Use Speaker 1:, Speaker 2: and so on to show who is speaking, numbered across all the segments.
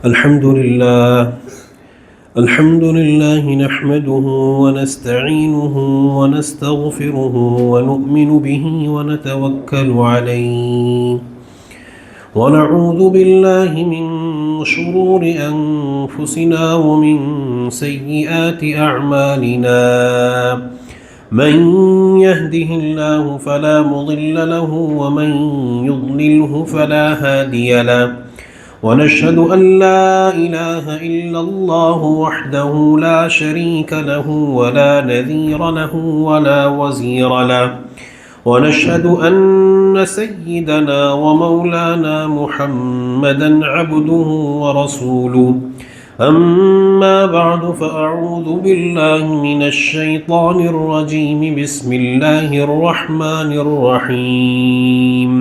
Speaker 1: الحمد لله نحمده ونستعينه ونستغفره ونؤمن به ونتوكل عليه ونعوذ بالله من شرور أنفسنا ومن سيئات أعمالنا من يهده الله فلا مضل له ومن يضلله فلا هادي له ونشهد أن لا إله إلا الله وحده لا شريك له ولا نذير له ولا وزير له ونشهد أن سيدنا ومولانا محمدا عبده ورسوله أما بعد فأعوذ بالله من الشيطان الرجيم بسم الله الرحمن الرحيم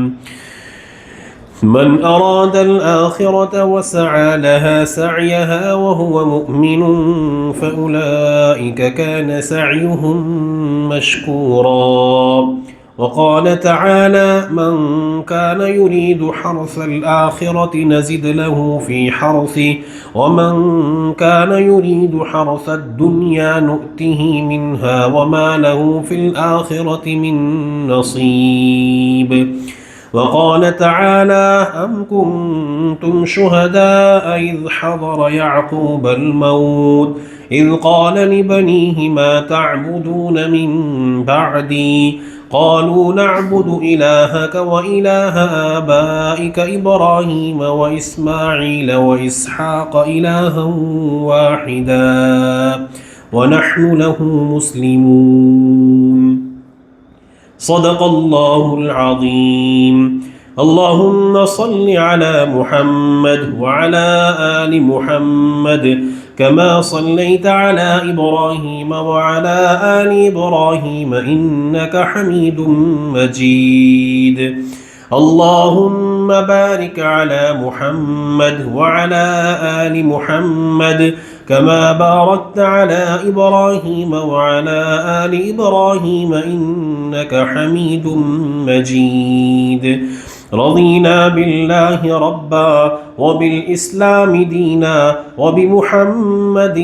Speaker 1: من أراد الآخرة وسعى لها سعيها وهو مؤمن فأولئك كان سعيهم مشكورا وقال تعالى من كان يريد حرث الآخرة نزد له في حرثه ومن كان يريد حرث الدنيا نؤته منها وما له في الآخرة من نصيب وقال تعالى أم كنتم شهداء إذ حضر يعقوب الموت إذ قال لبنيه ما تعبدون من بعدي قالوا نعبد إلهك وإله آبائك إبراهيم وإسماعيل وإسحاق إلها واحدا ونحن له مسلمون صدق الله العظيم اللهم صل على محمد وعلى آل محمد كما صليت على إبراهيم وعلى آل إبراهيم إنك حميد مجيد اللهم بارك على محمد وعلى آل محمد كما باركت على إبراهيم وعلى آل إبراهيم إنك حميد مجيد رضينا بالله ربا وبالإسلام دينا وبمحمد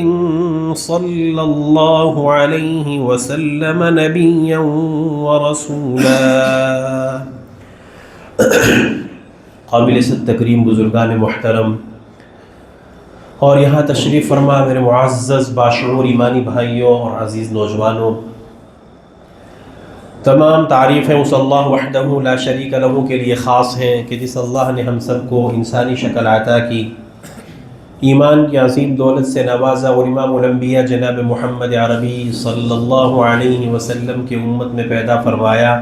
Speaker 1: صلى الله عليه وسلم نبيا ورسولا قابل ست تکریم بزرگان محترم اور یہاں تشریف فرما میرے معزز باشعور ایمانی بھائیوں اور عزیز نوجوانوں، تمام تعریفیں اس اللہ وحدہ لا شریک لہ کے لیے خاص ہیں کہ جس اللہ نے ہم سب کو انسانی شکل عطا کی، ایمان کی عظیم دولت سے نوازا اور امام الانبیاء جناب محمد عربی صلی اللہ علیہ وسلم کی امت میں پیدا فرمایا،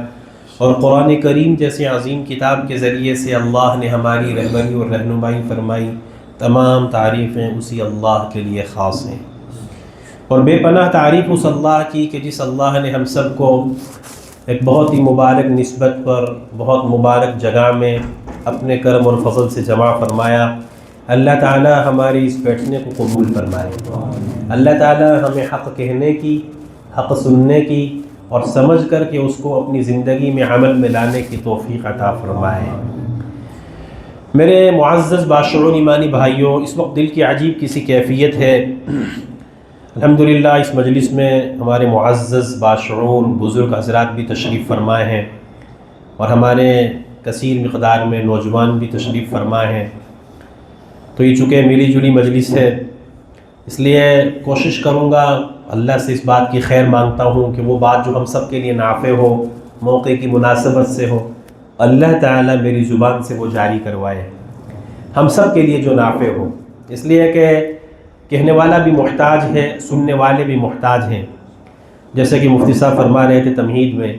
Speaker 1: اور قرآن کریم جیسے عظیم کتاب کے ذریعے سے اللہ نے ہماری رہبری اور رہنمائی فرمائی۔ تمام تعریفیں اسی اللہ کے لیے خاص ہیں، اور بے پناہ تعریف اس اللہ کی کہ جس اللہ نے ہم سب کو ایک بہت ہی مبارک نسبت پر بہت مبارک جگہ میں اپنے کرم اور فضل سے جمع فرمایا۔ اللہ تعالی ہماری اس بیٹھنے کو قبول فرمائے، اللہ تعالی ہمیں حق کہنے کی، حق سننے کی اور سمجھ کر کے اس کو اپنی زندگی میں عمل میں لانے کی توفیق عطا فرمائے۔ میرے معزز باشعور ایمانی بھائیوں، اس وقت دل کی عجیب کسی کیفیت ہے۔ الحمدللہ اس مجلس میں ہمارے معزز باشعور بزرگ حضرات بھی تشریف فرمائے ہیں، اور ہمارے کثیر مقدار میں نوجوان بھی تشریف فرمائے ہیں، تو یہ چونکہ ملی جلی مجلس ہے، اس لیے کوشش کروں گا، اللہ سے اس بات کی خیر مانگتا ہوں کہ وہ بات جو ہم سب کے لیے نافع ہو، موقع کی مناسبت سے ہو، اللہ تعالیٰ میری زبان سے وہ جاری کروائے، ہم سب کے لیے جو نافع ہو، اس لیے کہ کہنے والا بھی محتاج ہے، سننے والے بھی محتاج ہیں۔ جیسے کہ مفتی صاحب فرما رہے تھے تمہید میں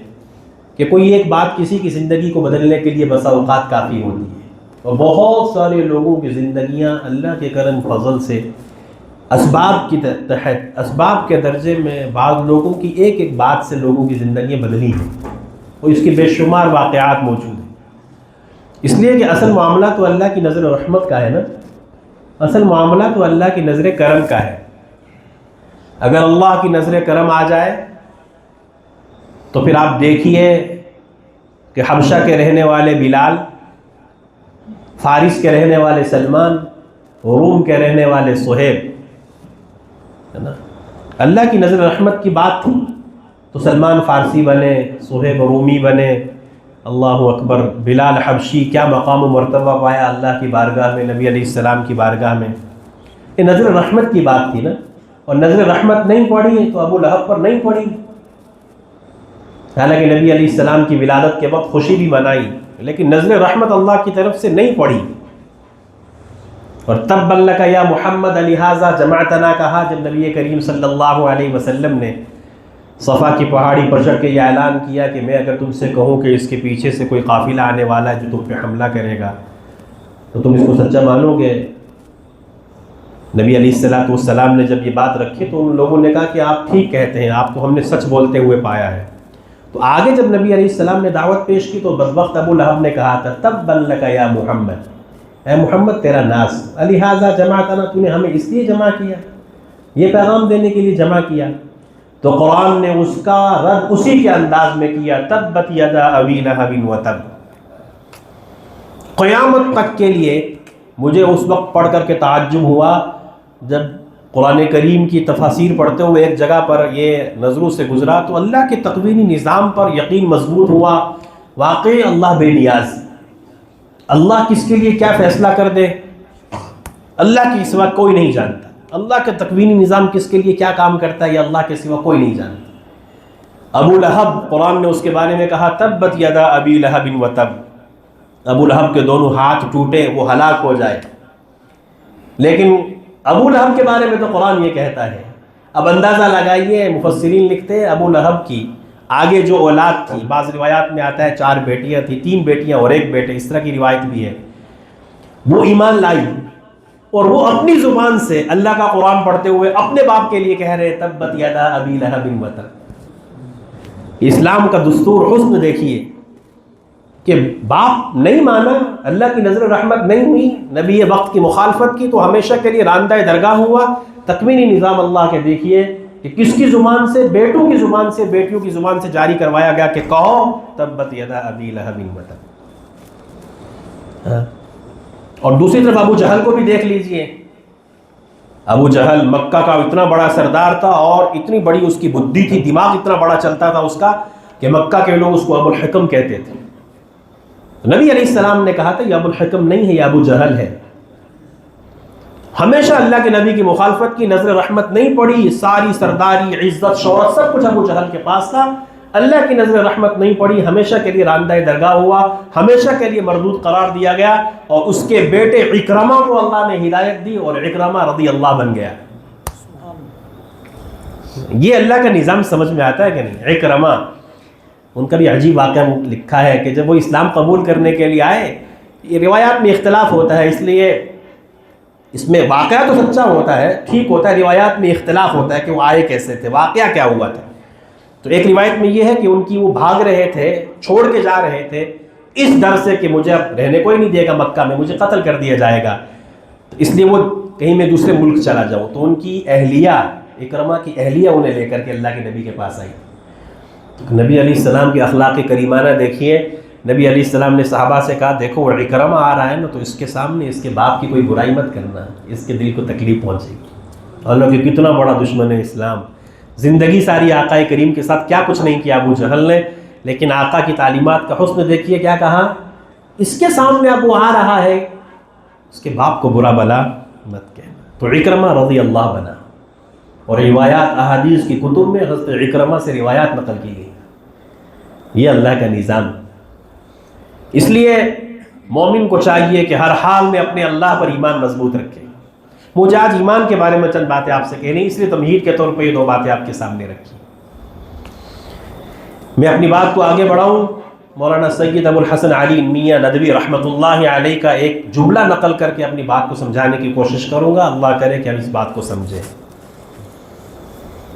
Speaker 1: کہ کوئی ایک بات کسی کی زندگی کو بدلنے کے لیے بسا اوقات کافی ہوتی ہے، اور بہت سارے لوگوں کی زندگیاں اللہ کے کرم فضل سے اسباب کی تحت، اسباب کے درجے میں بعض لوگوں کی ایک ایک بات سے لوگوں کی زندگیاں بدلی ہیں، اور اس کی بے شمار واقعات موجود ہیں۔ اس لیے کہ اصل معاملہ تو اللہ کی نظر رحمت کا ہے نا، اصل معاملہ تو اللہ کی نظر کرم کا ہے۔ اگر اللہ کی نظر کرم آ جائے تو پھر آپ دیکھیے کہ حبشہ کے رہنے والے بلال، فارس کے رہنے والے سلمان، روم کے رہنے والے صہیب، ہے نا، اللہ کی نظر رحمت کی بات تھی تو سلمان فارسی بنے، صہیب رومی بنے، اللہ اکبر، بلال حبشی کیا مقام و مرتبہ پایا اللہ کی بارگاہ میں، نبی علیہ السلام کی بارگاہ میں. یہ نظر رحمت کی بات تھی نا. اور نظر رحمت نہیں پڑی تو ابو لہب پر نہیں پڑی. حالانکہ نبی علیہ السلام کی ولادت کے وقت خوشی بھی منائی، لیکن نظر رحمت اللہ کی طرف سے نہیں پڑی. اور تب لک یا محمد لہذا جمعتنا کہا جب نبی کریم صلی اللہ علیہ وسلم نے صفا کی پہاڑی پر چڑھ کے یہ اعلان کیا کہ میں اگر تم سے کہوں کہ اس کے پیچھے سے کوئی قافلہ آنے والا ہے جو تم پہ حملہ کرے گا تو تم اس کو سچا مانو گے. نبی علیہ السلام نے جب یہ بات رکھی تو ان لوگوں نے کہا کہ آپ ٹھیک کہتے ہیں، آپ کو ہم نے سچ بولتے ہوئے پایا ہے. تو آگے جب نبی علیہ السلام نے دعوت پیش کی تو بدبخت ابو لہب نے کہا تھا تبا لک یا محمد، اے محمد تیرا ناس، لہذا جمعتنا، تو نے ہمیں اس لیے جمع کیا، یہ پیغام دینے کے لیے جمع کیا. تو قرآن نے اس کا رد اسی کے انداز میں کیا، تبت یدا ابی لہب وتب. قیامت تک کے لیے مجھے اس وقت پڑھ کر کے تعجب ہوا جب قرآن کریم کی تفاسیر پڑھتے ہوئے ایک جگہ پر یہ نظروں سے گزرا تو اللہ کے تقوینی نظام پر یقین مضبوط ہوا. واقعی اللہ بے نیاز، اللہ کس کے لیے کیا فیصلہ کر دے اللہ کے سوا کوئی نہیں جانتا. اللہ کا تقوینی نظام کس کے لیے کیا کام کرتا ہے یہ اللہ کے سوا کوئی نہیں جانتا. ابو لہب، قرآن نے اس کے بارے میں کہا تبت یدا ابی لہب وتب، ابو لہب کے دونوں ہاتھ ٹوٹے، وہ ہلاک ہو جائے. لیکن ابو لہب کے بارے میں تو قرآن یہ کہتا ہے. اب اندازہ لگائیے، مفسرین لکھتے ہیں ابو لہب کی آگے جو اولاد تھی، بعض روایات میں آتا ہے 4 بیٹیاں تھیں، 3 بیٹیاں اور 1 بیٹے، اس طرح کی روایت بھی ہے. وہ ایمان لائی اور وہ اپنی زبان سے اللہ کا قرآن پڑھتے ہوئے اپنے باپ کے لیے کہہ رہے تبت یدا ابی لہب وتب. اسلام کا دستور حسن دیکھیے کہ باپ نہیں مانا، اللہ کی نظر رحمت نہیں ہوئی، نبی وقت کی مخالفت کی تو ہمیشہ کے لیے راندہ درگاہ ہوا. تکوینی نظام اللہ کے دیکھیے کہ کس کی زبان سے، بیٹوں کی زبان سے، بیٹیوں کی زبان سے جاری کروایا گیا کہ کہو تبت یدا ابی لہب وتب. اور دوسری طرف ابو جہل کو بھی دیکھ لیجئے. ابو جہل مکہ کا اتنا بڑا سردار تھا اور اتنی بڑی اس کی بدھی تھی، دماغ اتنا بڑا چلتا تھا اس کا کہ مکہ کے لوگ اس کو ابو الحکم کہتے تھے. نبی علیہ السلام نے کہا تھا یہ ابو الحکم نہیں ہے، یہ ابو جہل ہے. ہمیشہ اللہ کے نبی کی مخالفت کی، نظر رحمت نہیں پڑی، ساری سرداری، عزت، شہرت سب کچھ ابو جہل کے پاس تھا. اللہ کی نظر رحمت نہیں پڑی، ہمیشہ کے لیے راندہ درگاہ ہوا، ہمیشہ کے لیے مردود قرار دیا گیا. اور اس کے بیٹے اکرمہ کو اللہ نے ہدایت دی اور اکرمہ رضی اللہ بن گیا. یہ اللہ کا نظام سمجھ میں آتا ہے کہ نہیں؟ اکرمہ، ان کا بھی عجیب واقعہ لکھا ہے کہ جب وہ اسلام قبول کرنے کے لیے آئے، یہ روایات میں اختلاف ہوتا ہے، اس لیے اس میں واقعہ تو سچا ہوتا ہے، ٹھیک ہوتا ہے، روایات میں اختلاف ہوتا ہے کہ وہ آئے کیسے تھے، واقعہ کیا ہوا تھا. تو ایک روایت میں یہ ہے کہ ان کی وہ بھاگ رہے تھے، چھوڑ کے جا رہے تھے اس ڈر سے کہ مجھے اب رہنے کوئی نہیں دے گا مکہ میں، مجھے قتل کر دیا جائے گا، تو اس لیے وہ کہیں میں دوسرے ملک چلا جاؤں. تو ان کی اہلیہ، اکرمہ کی اہلیہ انہیں لے کر کے اللہ کے نبی کے پاس آئی. نبی علیہ السلام کی اخلاق کریمانہ دیکھیے. نبی علیہ السلام نے صحابہ سے کہا دیکھو وہ اکرمہ آ رہا ہے نا، تو اس کے سامنے اس کے باپ کی کوئی برائی مت کرنا، اس کے دل کو تکلیف پہنچے گی. اللہ کہ کتنا بڑا دشمن ہے اسلام. زندگی ساری آقا کریم کے ساتھ کیا کچھ نہیں کیا ابو جہل نے، لیکن آقا کی تعلیمات کا حسن دیکھیے. کیا کہا؟ اس کے سامنے اب وہ آ رہا ہے، اس کے باپ کو برا بلا مت کہنا. تو اکرمہ رضی اللہ بنا. اور روایات احادیث کی کتب میں حضرت اکرمہ سے روایات نقل کی گئی. یہ اللہ کا نظام. اس لیے مومن کو چاہیے کہ ہر حال میں اپنے اللہ پر ایمان مضبوط رکھے. مجھے آج ایمان کے بارے میں چند باتیں آپ سے کہنی، اس لیے تمہید کے طور پہ یہ 2 باتیں آپ کے سامنے رکھی. میں اپنی بات کو آگے بڑھاؤں، مولانا سید ابو الحسن علی میاں ندوی رحمۃ اللہ علیہ کا ایک جملہ نقل کر کے اپنی بات کو سمجھانے کی کوشش کروں گا. اللہ کرے کہ ہم اس بات کو سمجھیں.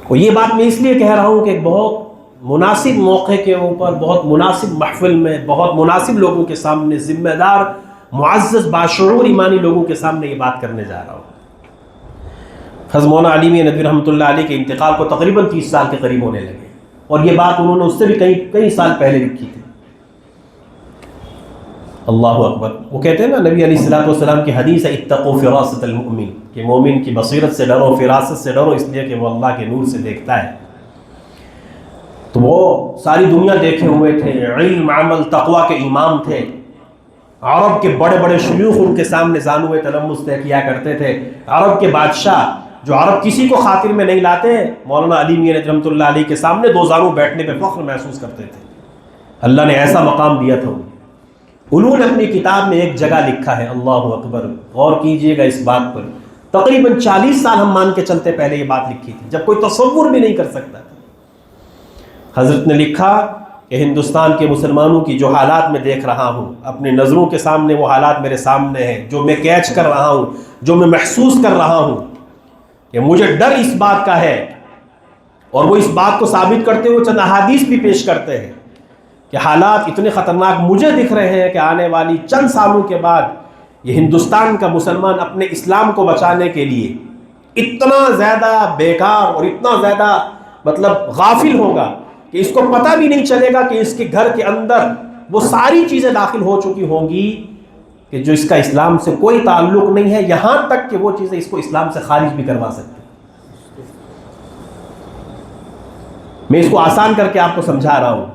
Speaker 1: اور یہ بات میں اس لیے کہہ رہا ہوں کہ ایک بہت مناسب موقع کے اوپر، بہت مناسب محفل میں، بہت مناسب لوگوں کے سامنے، ذمہ دار، معزز، باشعور ایمانی لوگوں کے سامنے یہ بات کرنے جا رہا ہوں. حضرت مولانا علی میاں ندوی رحمۃ اللہ علیہ کے انتقال کو تقریباً 30 سال کے قریب ہونے لگے، اور یہ بات انہوں نے اس سے بھی کئی سال پہلے لکھی تھی. اللہ اکبر. وہ کہتے ہیں نا نبی علیہ الصلوۃ والسلام کی حدیث ہے اتقوا فراست المؤمن، کہ مومن کی بصیرت سے ڈرو، فراست سے ڈرو، اس لیے کہ وہ اللہ کے نور سے دیکھتا ہے. تو وہ ساری دنیا دیکھے ہوئے تھے، علم عمل تقوی کے امام تھے. عرب کے بڑے بڑے شیوخ ان کے سامنے زانوے تلمس طے کیا کرتے تھے. عرب کے بادشاہ جو عرب کسی کو خاطر میں نہیں لاتے، مولانا علی میاں رحمۃ اللہ علیہ کے سامنے دو زانو بیٹھنے پہ فخر محسوس کرتے تھے. اللہ نے ایسا مقام دیا تھا. انہوں نے اپنی کتاب میں ایک جگہ لکھا ہے، اللہ اکبر، غور کیجئے گا اس بات پر. تقریباً 40 سال ہم مان کے چلتے پہلے یہ بات لکھی تھی، جب کوئی تصور بھی نہیں کر سکتا. حضرت نے لکھا کہ ہندوستان کے مسلمانوں کی جو حالات میں دیکھ رہا ہوں، اپنے نظروں کے سامنے وہ حالات میرے سامنے ہیں، جو میں کیچ کر رہا ہوں، جو میں محسوس کر رہا ہوں، کہ مجھے ڈر اس بات کا ہے. اور وہ اس بات کو ثابت کرتے ہوئے چند احادیث بھی پیش کرتے ہیں کہ حالات اتنے خطرناک مجھے دکھ رہے ہیں کہ آنے والی چند سالوں کے بعد یہ ہندوستان کا مسلمان اپنے اسلام کو بچانے کے لیے اتنا زیادہ بیکار اور اتنا زیادہ غافل ہوگا کہ اس کو پتہ بھی نہیں چلے گا کہ اس کے گھر کے اندر وہ ساری چیزیں داخل ہو چکی ہوں گی کہ جو اس کا اسلام سے کوئی تعلق نہیں ہے، یہاں تک کہ وہ چیزیں اس کو اسلام سے خارج بھی کروا سکتی. میں اس کو آسان کر کے آپ کو سمجھا رہا ہوں.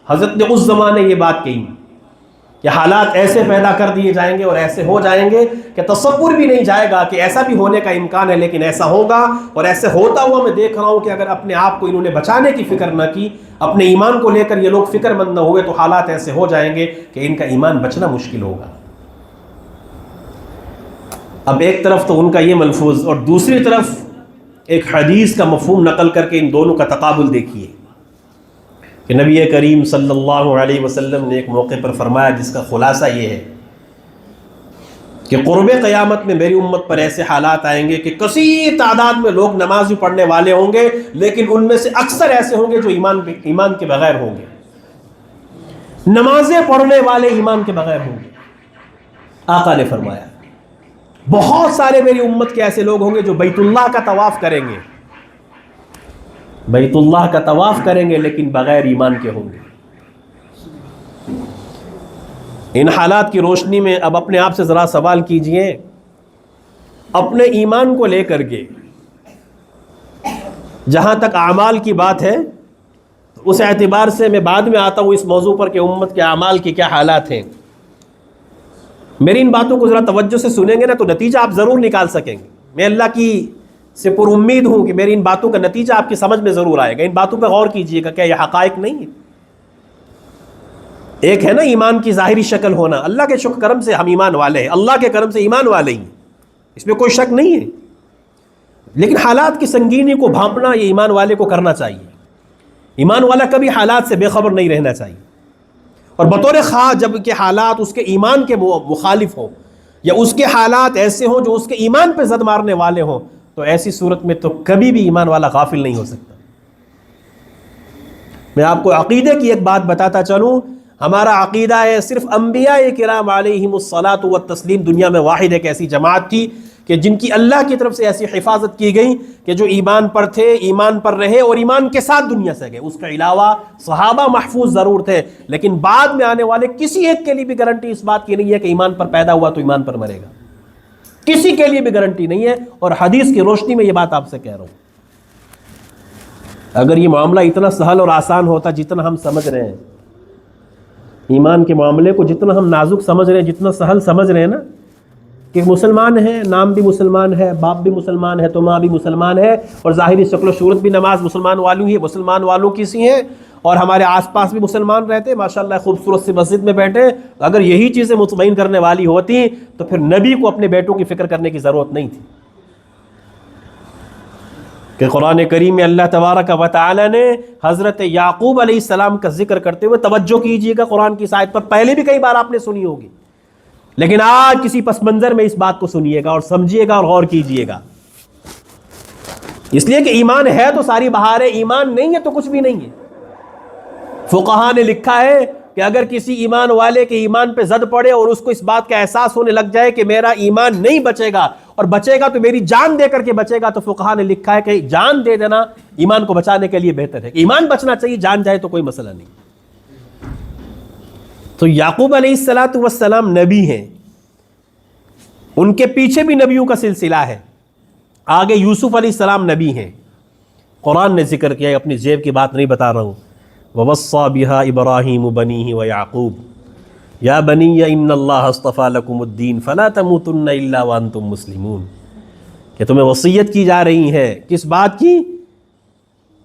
Speaker 1: حضرت نے اس زمانے یہ بات کہی کہ حالات ایسے پیدا کر دیے جائیں گے اور ایسے ہو جائیں گے کہ تصور بھی نہیں جائے گا کہ ایسا بھی ہونے کا امکان ہے، لیکن ایسا ہوگا. اور ایسے ہوتا ہوا میں دیکھ رہا ہوں کہ اگر اپنے آپ کو انہوں نے بچانے کی فکر نہ کی، اپنے ایمان کو لے کر یہ لوگ فکر مند نہ ہوئے، تو حالات ایسے ہو جائیں گے کہ ان کا ایمان بچنا مشکل ہوگا. اب ایک طرف تو ان کا یہ ملفوظ، اور دوسری طرف ایک حدیث کا مفہوم نقل کر کے ان دونوں کا تقابل دیکھیے کہ نبی کریم صلی اللہ علیہ وسلم نے ایک موقع پر فرمایا جس کا خلاصہ یہ ہے کہ قرب قیامت میں میری امت پر ایسے حالات آئیں گے کہ کثیر تعداد میں لوگ نماز بھی پڑھنے والے ہوں گے، لیکن ان میں سے اکثر ایسے ہوں گے جو ایمان کے بغیر ہوں گے. نمازیں پڑھنے والے ایمان کے بغیر ہوں گے. آقا نے فرمایا بہت سارے میری امت کے ایسے لوگ ہوں گے جو بیت اللہ کا طواف کریں گے، بیت اللہ کا طواف کریں گے لیکن بغیر ایمان کے ہوں گے. ان حالات کی روشنی میں اب اپنے آپ سے ذرا سوال کیجئے، اپنے ایمان کو لے کر کے جہاں تک اعمال کی بات ہے اس اعتبار سے میں بعد میں آتا ہوں اس موضوع پر کہ امت کے اعمال کی کیا حالات ہیں. میری ان باتوں کو ذرا توجہ سے سنیں گے نا تو نتیجہ آپ ضرور نکال سکیں گے. میں اللہ کی سے پر امید ہوں کہ میری ان باتوں کا نتیجہ آپ کی سمجھ میں ضرور آئے گا. ان باتوں پہ غور کیجئے گا، کیا یہ حقائق نہیں ہے؟ ایک ہے نا ایمان کی ظاہری شکل ہونا، اللہ کے شکر کرم سے ہم ایمان والے ہیں، اللہ کے کرم سے ایمان والے ہیں، اس میں کوئی شک نہیں ہے. لیکن حالات کی سنگینی کو بھانپنا یہ ایمان والے کو کرنا چاہیے. ایمان والا کبھی حالات سے بے خبر نہیں رہنا چاہیے، اور بطور خواہ جب کہ حالات اس کے ایمان کے مخالف ہوں یا اس کے حالات ایسے ہوں جو اس کے ایمان پہ زد مارنے والے ہوں، تو ایسی صورت میں تو کبھی بھی ایمان والا غافل نہیں ہو سکتا. میں آپ کو عقیدے کی ایک بات بتاتا چلوں. ہمارا عقیدہ ہے صرف انبیاء کرام علیہم الصلاۃ والتسلیم دنیا میں واحد ایک ایسی جماعت تھی کہ جن کی اللہ کی طرف سے ایسی حفاظت کی گئی کہ جو ایمان پر تھے، ایمان پر رہے اور ایمان کے ساتھ دنیا سے گئے. اس کے علاوہ صحابہ محفوظ ضرور تھے، لیکن بعد میں آنے والے کسی ایک کے لیے بھی گارنٹی اس بات کی نہیں ہے کہ ایمان پر پیدا ہوا تو ایمان پر مرے گا. کسی کے لیے بھی گارنٹی نہیں ہے، اور حدیث کی روشنی میں یہ بات آپ سے کہہ رہا ہوں. اگر یہ معاملہ اتنا سہل اور آسان ہوتا جتنا ہم سمجھ رہے ہیں، ایمان کے معاملے کو جتنا ہم نازک سمجھ رہے ہیں، جتنا سہل سمجھ رہے ہیں نا، کہ مسلمان ہے، نام بھی مسلمان ہے، باپ بھی مسلمان ہے، تو ماں بھی مسلمان ہے، اور ظاہری شکل و صورت بھی نماز مسلمان والوں ہی مسلمان والوں کی سی ہیں، اور ہمارے آس پاس بھی مسلمان رہتے، ماشاءاللہ خوبصورت سی مسجد میں بیٹھے. اگر یہی چیزیں مطمئن کرنے والی ہوتی تو پھر نبی کو اپنے بیٹوں کی فکر کرنے کی ضرورت نہیں تھی. کہ قرآن کریم میں اللہ تبارک و تعالی نے حضرت یعقوب علیہ السلام کا ذکر کرتے ہوئے، توجہ کیجئے گا قرآن کی آیت پر، پہلے بھی کئی بار آپ نے سنی ہوگی، لیکن آج کسی پس منظر میں اس بات کو سنیے گا اور سمجھیے گا اور غور کیجئے گا. اس لیے کہ ایمان ہے تو ساری بہار ہے، ایمان نہیں ہے تو کچھ بھی نہیں ہے. فقہا نے لکھا ہے کہ اگر کسی ایمان والے کے ایمان پہ زد پڑے اور اس کو اس بات کا احساس ہونے لگ جائے کہ میرا ایمان نہیں بچے گا، اور بچے گا تو میری جان دے کر کے بچے گا، تو فقہا نے لکھا ہے کہ جان دے دینا ایمان کو بچانے کے لیے بہتر ہے. کہ ایمان بچنا چاہیے، جان جائے تو کوئی مسئلہ نہیں. تو یعقوب علیہ السلام نبی ہیں، ان کے پیچھے بھی نبیوں کا سلسلہ ہے، آگے یوسف علیہ السلام نبی ہیں، قرآن نے ذکر کیا، اپنی جیب کی بات نہیں بتا رہا ہوں، وَوَصَّى بِهَا إِبْرَاهِيمُ بَنِيهِ وَيَعْقُوبُ يَا بَنِيَّ إِنَّ اللَّهَ اصْطَفَى لَكُمُ الدِّينَ فَلَا تَمُوتُنَّ إِلَّا وَأَنْتُمْ مُسْلِمُونَ، کہ تمہیں وصیت کی جا رہی ہے کس بات کی؟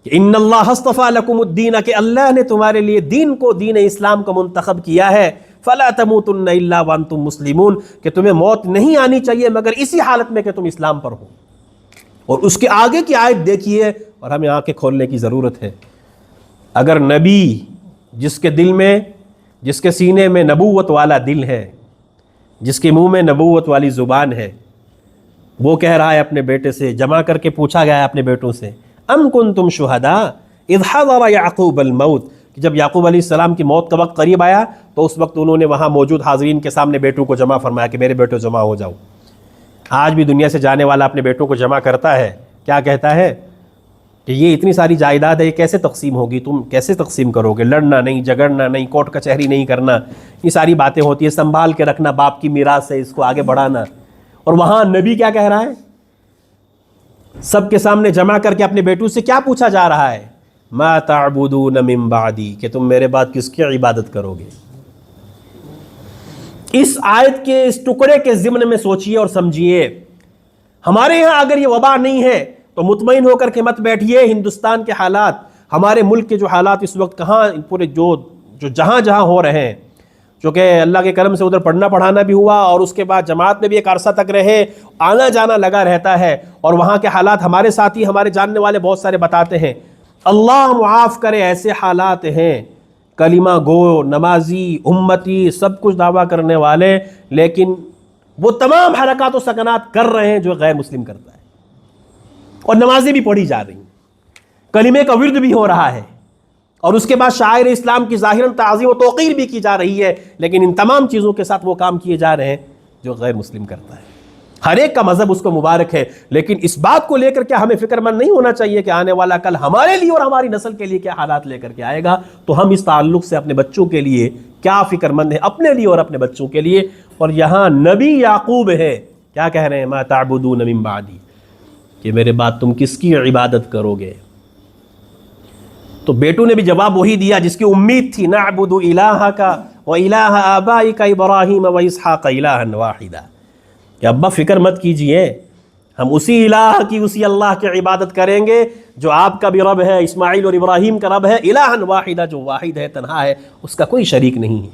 Speaker 1: کہ ان اللہ اصطفیٰ لکم الدین، کہ اللہ نے تمہارے لیے دین کو، دین اسلام کو منتخب کیا ہے، فلا تموتن الا وانتم مسلمون، کہ تمہیں موت نہیں آنی چاہیے مگر اسی حالت میں کہ تم اسلام پر ہو۔ اور اس کے آگے کی آیت دیکھیے، اور ہمیں آنکھیں کھولنے کی ضرورت ہے۔ اگر نبی جس کے دل میں، جس کے سینے میں نبوت والا دل ہے، جس کے منہ میں نبوت والی زبان ہے، وہ کہہ رہا ہے اپنے بیٹے سے، جمع کر کے پوچھا گیا ہے اپنے بیٹوں سے، ام کنتم شہداء اذ حضر یعقوب الموت، کہ جب یعقوب علیہ السلام کی موت کا وقت قریب آیا تو اس وقت انہوں نے وہاں موجود حاضرین کے سامنے بیٹوں کو جمع فرمایا کہ میرے بیٹوں جمع ہو جاؤ۔ آج بھی دنیا سے جانے والا اپنے بیٹوں کو جمع کرتا ہے، کیا کہتا ہے کہ یہ اتنی ساری جائیداد ہے، یہ کیسے تقسیم ہوگی، تم کیسے تقسیم کرو گے، لڑنا نہیں، جھگڑنا نہیں، کورٹ کچہری نہیں کرنا، یہ ساری باتیں ہوتی ہیں، سنبھال کے رکھنا، باپ کی میراث ہے، اس کو آگے بڑھانا۔ اور وہاں نبی کیا کہہ رہا ہے؟ سب کے سامنے جمع کر کے اپنے بیٹوں سے کیا پوچھا جا رہا ہے؟ ما تعبدون من بعدی، کہ تم میرے بعد کس کی عبادت کرو گے؟ اس آیت کے اس ٹکڑے کے ضمن میں سوچئے اور سمجھیے۔ ہمارے یہاں اگر یہ وبا نہیں ہے تو مطمئن ہو کر کے مت بیٹھیے، ہندوستان کے حالات، ہمارے ملک کے جو حالات اس وقت کہاں پورے جو جہاں جہاں ہو رہے ہیں، چونکہ اللہ کے کرم سے ادھر پڑھنا پڑھانا بھی ہوا اور اس کے بعد جماعت میں بھی ایک عرصہ تک رہے، آنا جانا لگا رہتا ہے، اور وہاں کے حالات ہمارے ساتھی، ہمارے جاننے والے بہت سارے بتاتے ہیں۔ اللہ معاف کرے، ایسے حالات ہیں، کلمہ گو، نمازی، امتی، سب کچھ دعویٰ کرنے والے، لیکن وہ تمام حرکات و سکنات کر رہے ہیں جو غیر مسلم کرتا ہے، اور نمازیں بھی پڑھی جا رہی ہیں، کلمے کا ورد بھی ہو رہا ہے، اور اس کے بعد شاعر اسلام کی ظاہراً تعظیم و توقیر بھی کی جا رہی ہے، لیکن ان تمام چیزوں کے ساتھ وہ کام کیے جا رہے ہیں جو غیر مسلم کرتا ہے۔ ہر ایک کا مذہب اس کو مبارک ہے، لیکن اس بات کو لے کر کیا ہمیں فکر مند نہیں ہونا چاہیے کہ آنے والا کل ہمارے لیے اور ہماری نسل کے لیے کیا حالات لے کر کے آئے گا؟ تو ہم اس تعلق سے اپنے بچوں کے لیے کیا فکر مند ہیں، اپنے لیے اور اپنے بچوں کے لیے۔ اور یہاں نبی یعقوب ہے، کیا کہہ رہے ہیں؟ ما تعبدون من بعدی، کہ میرے بعد تم کس کی عبادت کرو گے؟ تو بیٹوں نے بھی جواب وہی دیا جس کی امید تھی، نعبد الہک و الہ آبائک ابراہیم و اسحاق الہا واحدا، کہ ابا فکر مت کیجئے، ہم اسی الہ کی، اسی اللہ کی عبادت کریں گے جو آپ کا بھی رب ہے، اسماعیل اور ابراہیم کا رب ہے، الہا واحدا، جو واحد ہے، تنہا ہے، اس کا کوئی شریک نہیں ہے۔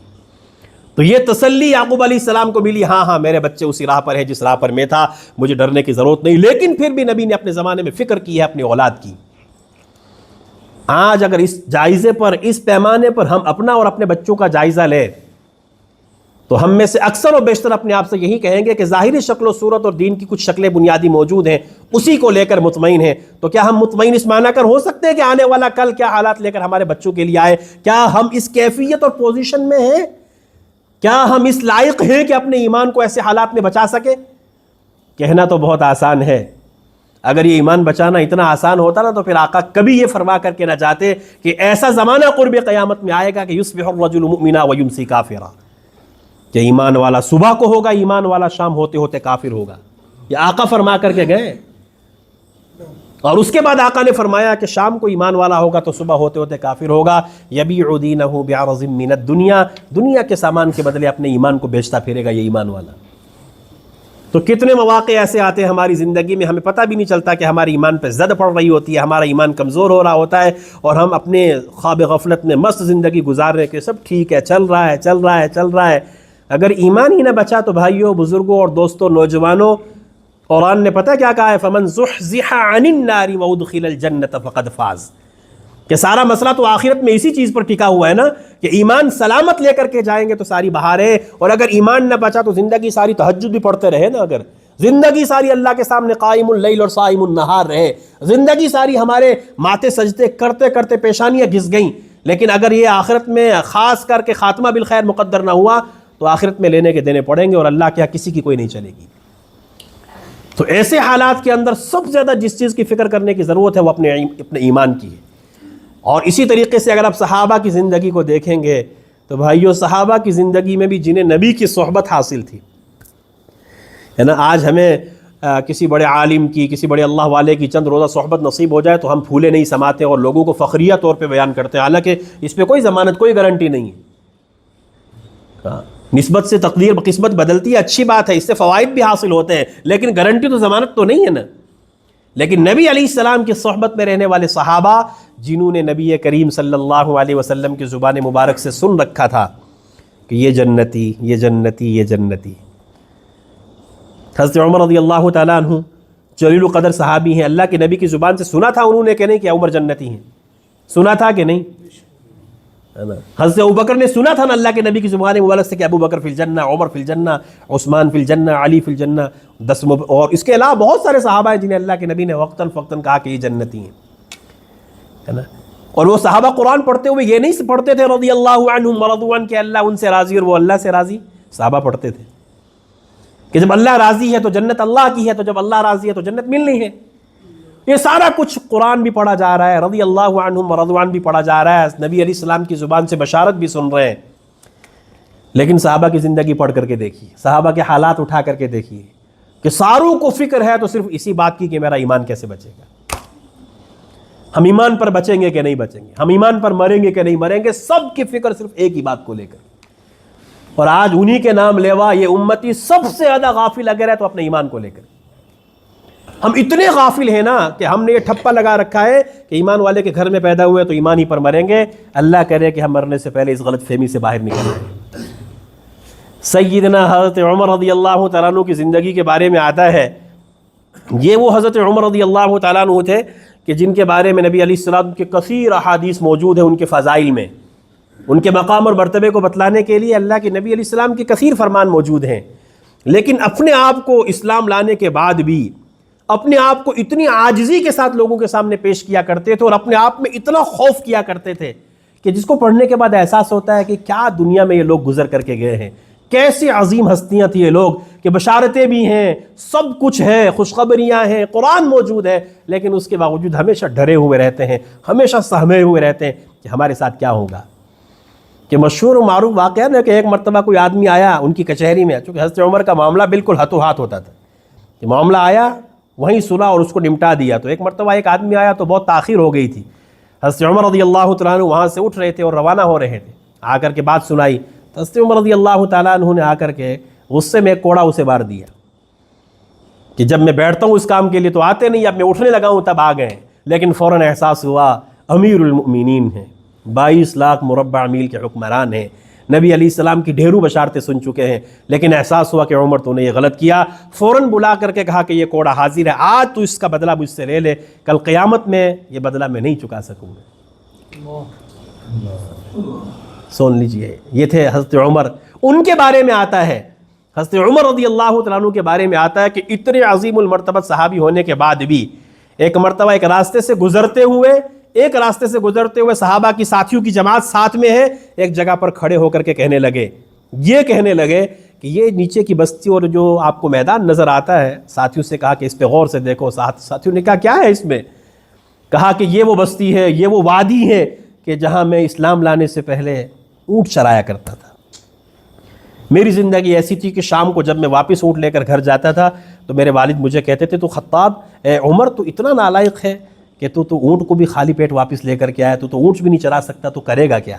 Speaker 1: تو یہ تسلی یعقوب علیہ السلام کو ملی، ہاں میرے بچے اسی راہ پر ہے جس راہ پر میں تھا، مجھے ڈرنے کی ضرورت نہیں۔ لیکن پھر بھی نبی نے اپنے زمانے میں فکر کی ہے اپنی اولاد کی۔ آج اگر اس جائزے پر، اس پیمانے پر ہم اپنا اور اپنے بچوں کا جائزہ لیں تو ہم میں سے اکثر و بیشتر اپنے آپ سے یہی کہیں گے کہ ظاہری شکل و صورت اور دین کی کچھ شکلیں بنیادی موجود ہیں، اسی کو لے کر مطمئن ہیں۔ تو کیا ہم مطمئن اس معنی کر ہو سکتے ہیں کہ آنے والا کل کیا حالات لے کر ہمارے بچوں کے لیے آئے؟ کیا ہم اس کیفیت اور پوزیشن میں ہیں؟ کیا ہم اس لائق ہیں کہ اپنے ایمان کو ایسے حالات میں بچا سکیں؟ کہنا تو بہت آسان ہے، اگر یہ ایمان بچانا اتنا آسان ہوتا نا تو پھر آقا کبھی یہ فرما کر کے نہ جاتے کہ ایسا زمانہ قرب قیامت میں آئے گا کہ یصبح الرجل مؤمنا ویمسی کافرا، کہ ایمان والا صبح کو ہوگا، ایمان والا شام ہوتے ہوتے کافر ہوگا۔ یہ آقا فرما کر کے گئے، اور اس کے بعد آقا نے فرمایا کہ شام کو ایمان والا ہوگا تو صبح ہوتے ہوتے کافر ہوگا۔ یبیع دینہ بعرض من الدنیا، دنیا کے سامان کے بدلے اپنے ایمان کو بیچتا پھرے گا یہ ایمان والا۔ تو کتنے مواقع ایسے آتے ہیں ہماری زندگی میں، ہمیں پتہ بھی نہیں چلتا کہ ہماری ایمان پہ زد پڑ رہی ہوتی ہے، ہمارا ایمان کمزور ہو رہا ہوتا ہے، اور ہم اپنے خواب غفلت میں مست زندگی گزار رہے کہ سب ٹھیک ہے، چل رہا ہے چل رہا ہے چل رہا ہے۔ اگر ایمان ہی نہ بچا تو بھائیوں، بزرگوں اور دوستوں، نوجوانوں، قرآن نے پتہ کیا کہا ہے؟ فَمَنْ زُحْزِحَ عَنِ النَّارِ وَأُدْخِلَ الْجَنَّةَ فَقَدْ فَازَ، کہ سارا مسئلہ تو آخرت میں اسی چیز پر ٹکا ہوا ہے نا، کہ ایمان سلامت لے کر کے جائیں گے تو ساری بہار ہے، اور اگر ایمان نہ بچا تو زندگی ساری تہجد بھی پڑھتے رہے نا، اگر زندگی ساری اللہ کے سامنے قائم اللیل اور صائم النہار رہے، زندگی ساری ہمارے ماتھے سجدے کرتے کرتے پیشانیاں گھس گئیں، لیکن اگر یہ آخرت میں خاص کر کے خاتمہ بالخیر مقدر نہ ہوا تو آخرت میں لینے کے دینے پڑیں گے، اور اللہ کے یہاں کسی کی کوئی نہیں چلے گی۔ تو ایسے حالات کے اندر سب سے زیادہ جس چیز کی فکر کرنے کی ضرورت ہے وہ اپنے ایمان کی ہے۔ اور اسی طریقے سے اگر آپ صحابہ کی زندگی کو دیکھیں گے تو بھائیو صحابہ کی زندگی میں بھی جنہیں نبی کی صحبت حاصل تھی، ہے نا، آج ہمیں کسی بڑے عالم کی، کسی بڑے اللہ والے کی چند روزہ صحبت نصیب ہو جائے تو ہم پھولے نہیں سماتے اور لوگوں کو فخریہ طور پہ بیان کرتے ہیں، حالانکہ اس پہ کوئی ضمانت، کوئی گارنٹی نہیں ہے۔ نسبت سے تقدیر قسمت بدلتی ہے، اچھی بات ہے، اس سے فوائد بھی حاصل ہوتے ہیں، لیکن گارنٹی تو ضمانت تو نہیں ہے نا۔ لیکن نبی علیہ السلام کی صحبت میں رہنے والے صحابہ جنہوں نے نبی کریم صلی اللہ علیہ وسلم کی زبان مبارک سے سن رکھا تھا کہ یہ جنتی، یہ جنتی، یہ جنتی۔ حضرت عمر رضی اللہ تعالیٰ عنہ جلیل القدر صحابی ہیں، اللہ کے نبی کی زبان سے سنا تھا انہوں نے کہ نہیں کہ عمر جنتی ہیں، سنا تھا کہ نہیں؟ حضرت ابوبکر نے سنا تھا نا اللہ کے نبی کی زبان مبارک سے کہ ابو بکر فی الجنہ، عمر فی الجنہ، عثمان فی الجنہ، علی فی الجنہ، اور اس کے علاوہ بہت سارے صحابہ ہیں جنہیں اللہ کے نبی نے وقتاً فوقتاً کہا کہ یہ جنتی ہیں، ہے نا۔ اور وہ صحابہ قرآن پڑھتے ہوئے یہ نہیں پڑھتے تھے رضی اللہ عنہم ورضوا عنہ کہ اللہ ان سے راضی اور وہ اللہ سے راضی، صحابہ پڑھتے تھے کہ جب اللہ راضی ہے تو جنت اللہ کی ہے، تو جب اللہ راضی ہے تو جنت ملنی ہے۔ یہ سارا کچھ قرآن بھی پڑھا جا رہا ہے، رضی اللہ عنہم ورضوا عنہ بھی پڑھا جا رہا ہے، نبی علیہ السلام کی زبان سے بشارت بھی سن رہے ہیں، لیکن صحابہ کی زندگی پڑھ کر کے دیکھیے، صحابہ کے حالات اٹھا کر کے دیکھیے کہ ساروں کو فکر ہے تو صرف اسی بات کی کہ میرا ایمان کیسے بچے گا، ہم ایمان پر بچیں گے کہ نہیں بچیں گے، ہم ایمان پر مریں گے کہ نہیں مریں گے، سب کی فکر صرف ایک ہی بات کو لے کر۔ اور آج انہی کے نام لیوا یہ امتی سب سے زیادہ غافل اگر ہے تو اپنے ایمان کو لے کر۔ ہم اتنے غافل ہیں نا کہ ہم نے یہ ٹھپا لگا رکھا ہے کہ ایمان والے کے گھر میں پیدا ہوئے تو ایمان ہی پر مریں گے، اللہ کرے کہ ہم مرنے سے پہلے اس غلط فہمی سے باہر نکل آئیں۔ سیدنا حضرت عمر رضی اللہ تعالیٰ عنہ کی زندگی کے بارے میں آتا ہے، یہ وہ حضرت عمر رضی اللہ تعالیٰ عنہ تھے کہ جن کے بارے میں نبی علیہ السلام کے کثیر احادیث موجود ہیں، ان کے فضائل میں، ان کے مقام اور مرتبے کو بتلانے کے لیے اللہ کے نبی علیہ السلام کے کثیر فرمان موجود ہیں، لیکن اپنے آپ کو اسلام لانے کے بعد بھی اپنے آپ کو اتنی عاجزی کے ساتھ لوگوں کے سامنے پیش کیا کرتے تھے اور اپنے آپ میں اتنا خوف کیا کرتے تھے کہ جس کو پڑھنے کے بعد احساس ہوتا ہے کہ کیا دنیا میں یہ لوگ گزر کر کے گئے ہیں، کیسی عظیم ہستیاں تھیں یہ لوگ کہ بشارتیں بھی ہیں، سب کچھ ہے، خوشخبریاں ہیں، قرآن موجود ہے، لیکن اس کے باوجود ہمیشہ ڈرے ہوئے رہتے ہیں، ہمیشہ سہمے ہوئے رہتے ہیں کہ ہمارے ساتھ کیا ہوگا۔ کہ مشہور و معروف واقعہ ہے کہ ایک مرتبہ کوئی آدمی آیا ان کی کچہری میں، چونکہ حضرت عمر کا معاملہ بالکل ہاتھوں ہاتھ ہوتا تھا، کہ معاملہ آیا وہیں سنا اور اس کو نمٹا دیا۔ تو ایک مرتبہ ایک آدمی آیا تو بہت تاخیر ہو گئی تھی، حضرت عمر رضی اللہ تعالیٰ عنہ وہاں سے اٹھ رہے تھے اور روانہ ہو رہے تھے، آ کر کے بات سنائی تو حضرت عمر رضی اللہ تعالیٰ عنہ نے آ کر کے غصے میں ایک کوڑا اسے مار دیا کہ جب میں بیٹھتا ہوں اس کام کے لیے تو آتے نہیں، اب میں اٹھنے لگا ہوں تب آ گئے، لیکن فوراً احساس ہوا امیر المؤمنین ہیں، 22 لاکھ مربع میل کے حکمران ہیں، نبی علیہ السلام کی ڈھیروں بشارتیں سن چکے ہیں، لیکن احساس ہوا کہ عمر تو نے یہ غلط کیا، فوراً بلا کر کے کہا کہ یہ کوڑا حاضر ہے، آج تو اس کا بدلہ مجھ سے لے لے، کل قیامت میں یہ بدلہ میں نہیں چکا سکوں گا۔ سن لیجئے، یہ تھے حضرت عمر۔ ان کے بارے میں آتا ہے، حضرت عمر رضی اللہ تعالیٰ عنہ کے بارے میں آتا ہے کہ اتنے عظیم المرتبت صحابی ہونے کے بعد بھی ایک مرتبہ ایک راستے سے گزرتے ہوئے صحابہ کی ساتھیوں کی جماعت ساتھ میں ہے، ایک جگہ پر کھڑے ہو کر کے کہنے لگے کہ یہ نیچے کی بستی اور جو آپ کو میدان نظر آتا ہے، ساتھیوں سے کہا کہ اس پہ غور سے دیکھو، ساتھیوں نے کہا کیا ہے اس میں؟ کہا کہ یہ وہ بستی ہے، یہ وہ وادی ہے کہ جہاں میں اسلام لانے سے پہلے اونٹ چرایا کرتا تھا۔ میری زندگی ایسی تھی کہ شام کو جب میں واپس اونٹ لے کر گھر جاتا تھا تو میرے والد مجھے کہتے تھے تو خطاب اے عمر تو اتنا نالائق ہے کہ تو اونٹ کو بھی خالی پیٹ واپس لے کر کے آیا، تو اونٹ بھی نہیں چرا سکتا، تو کرے گا کیا؟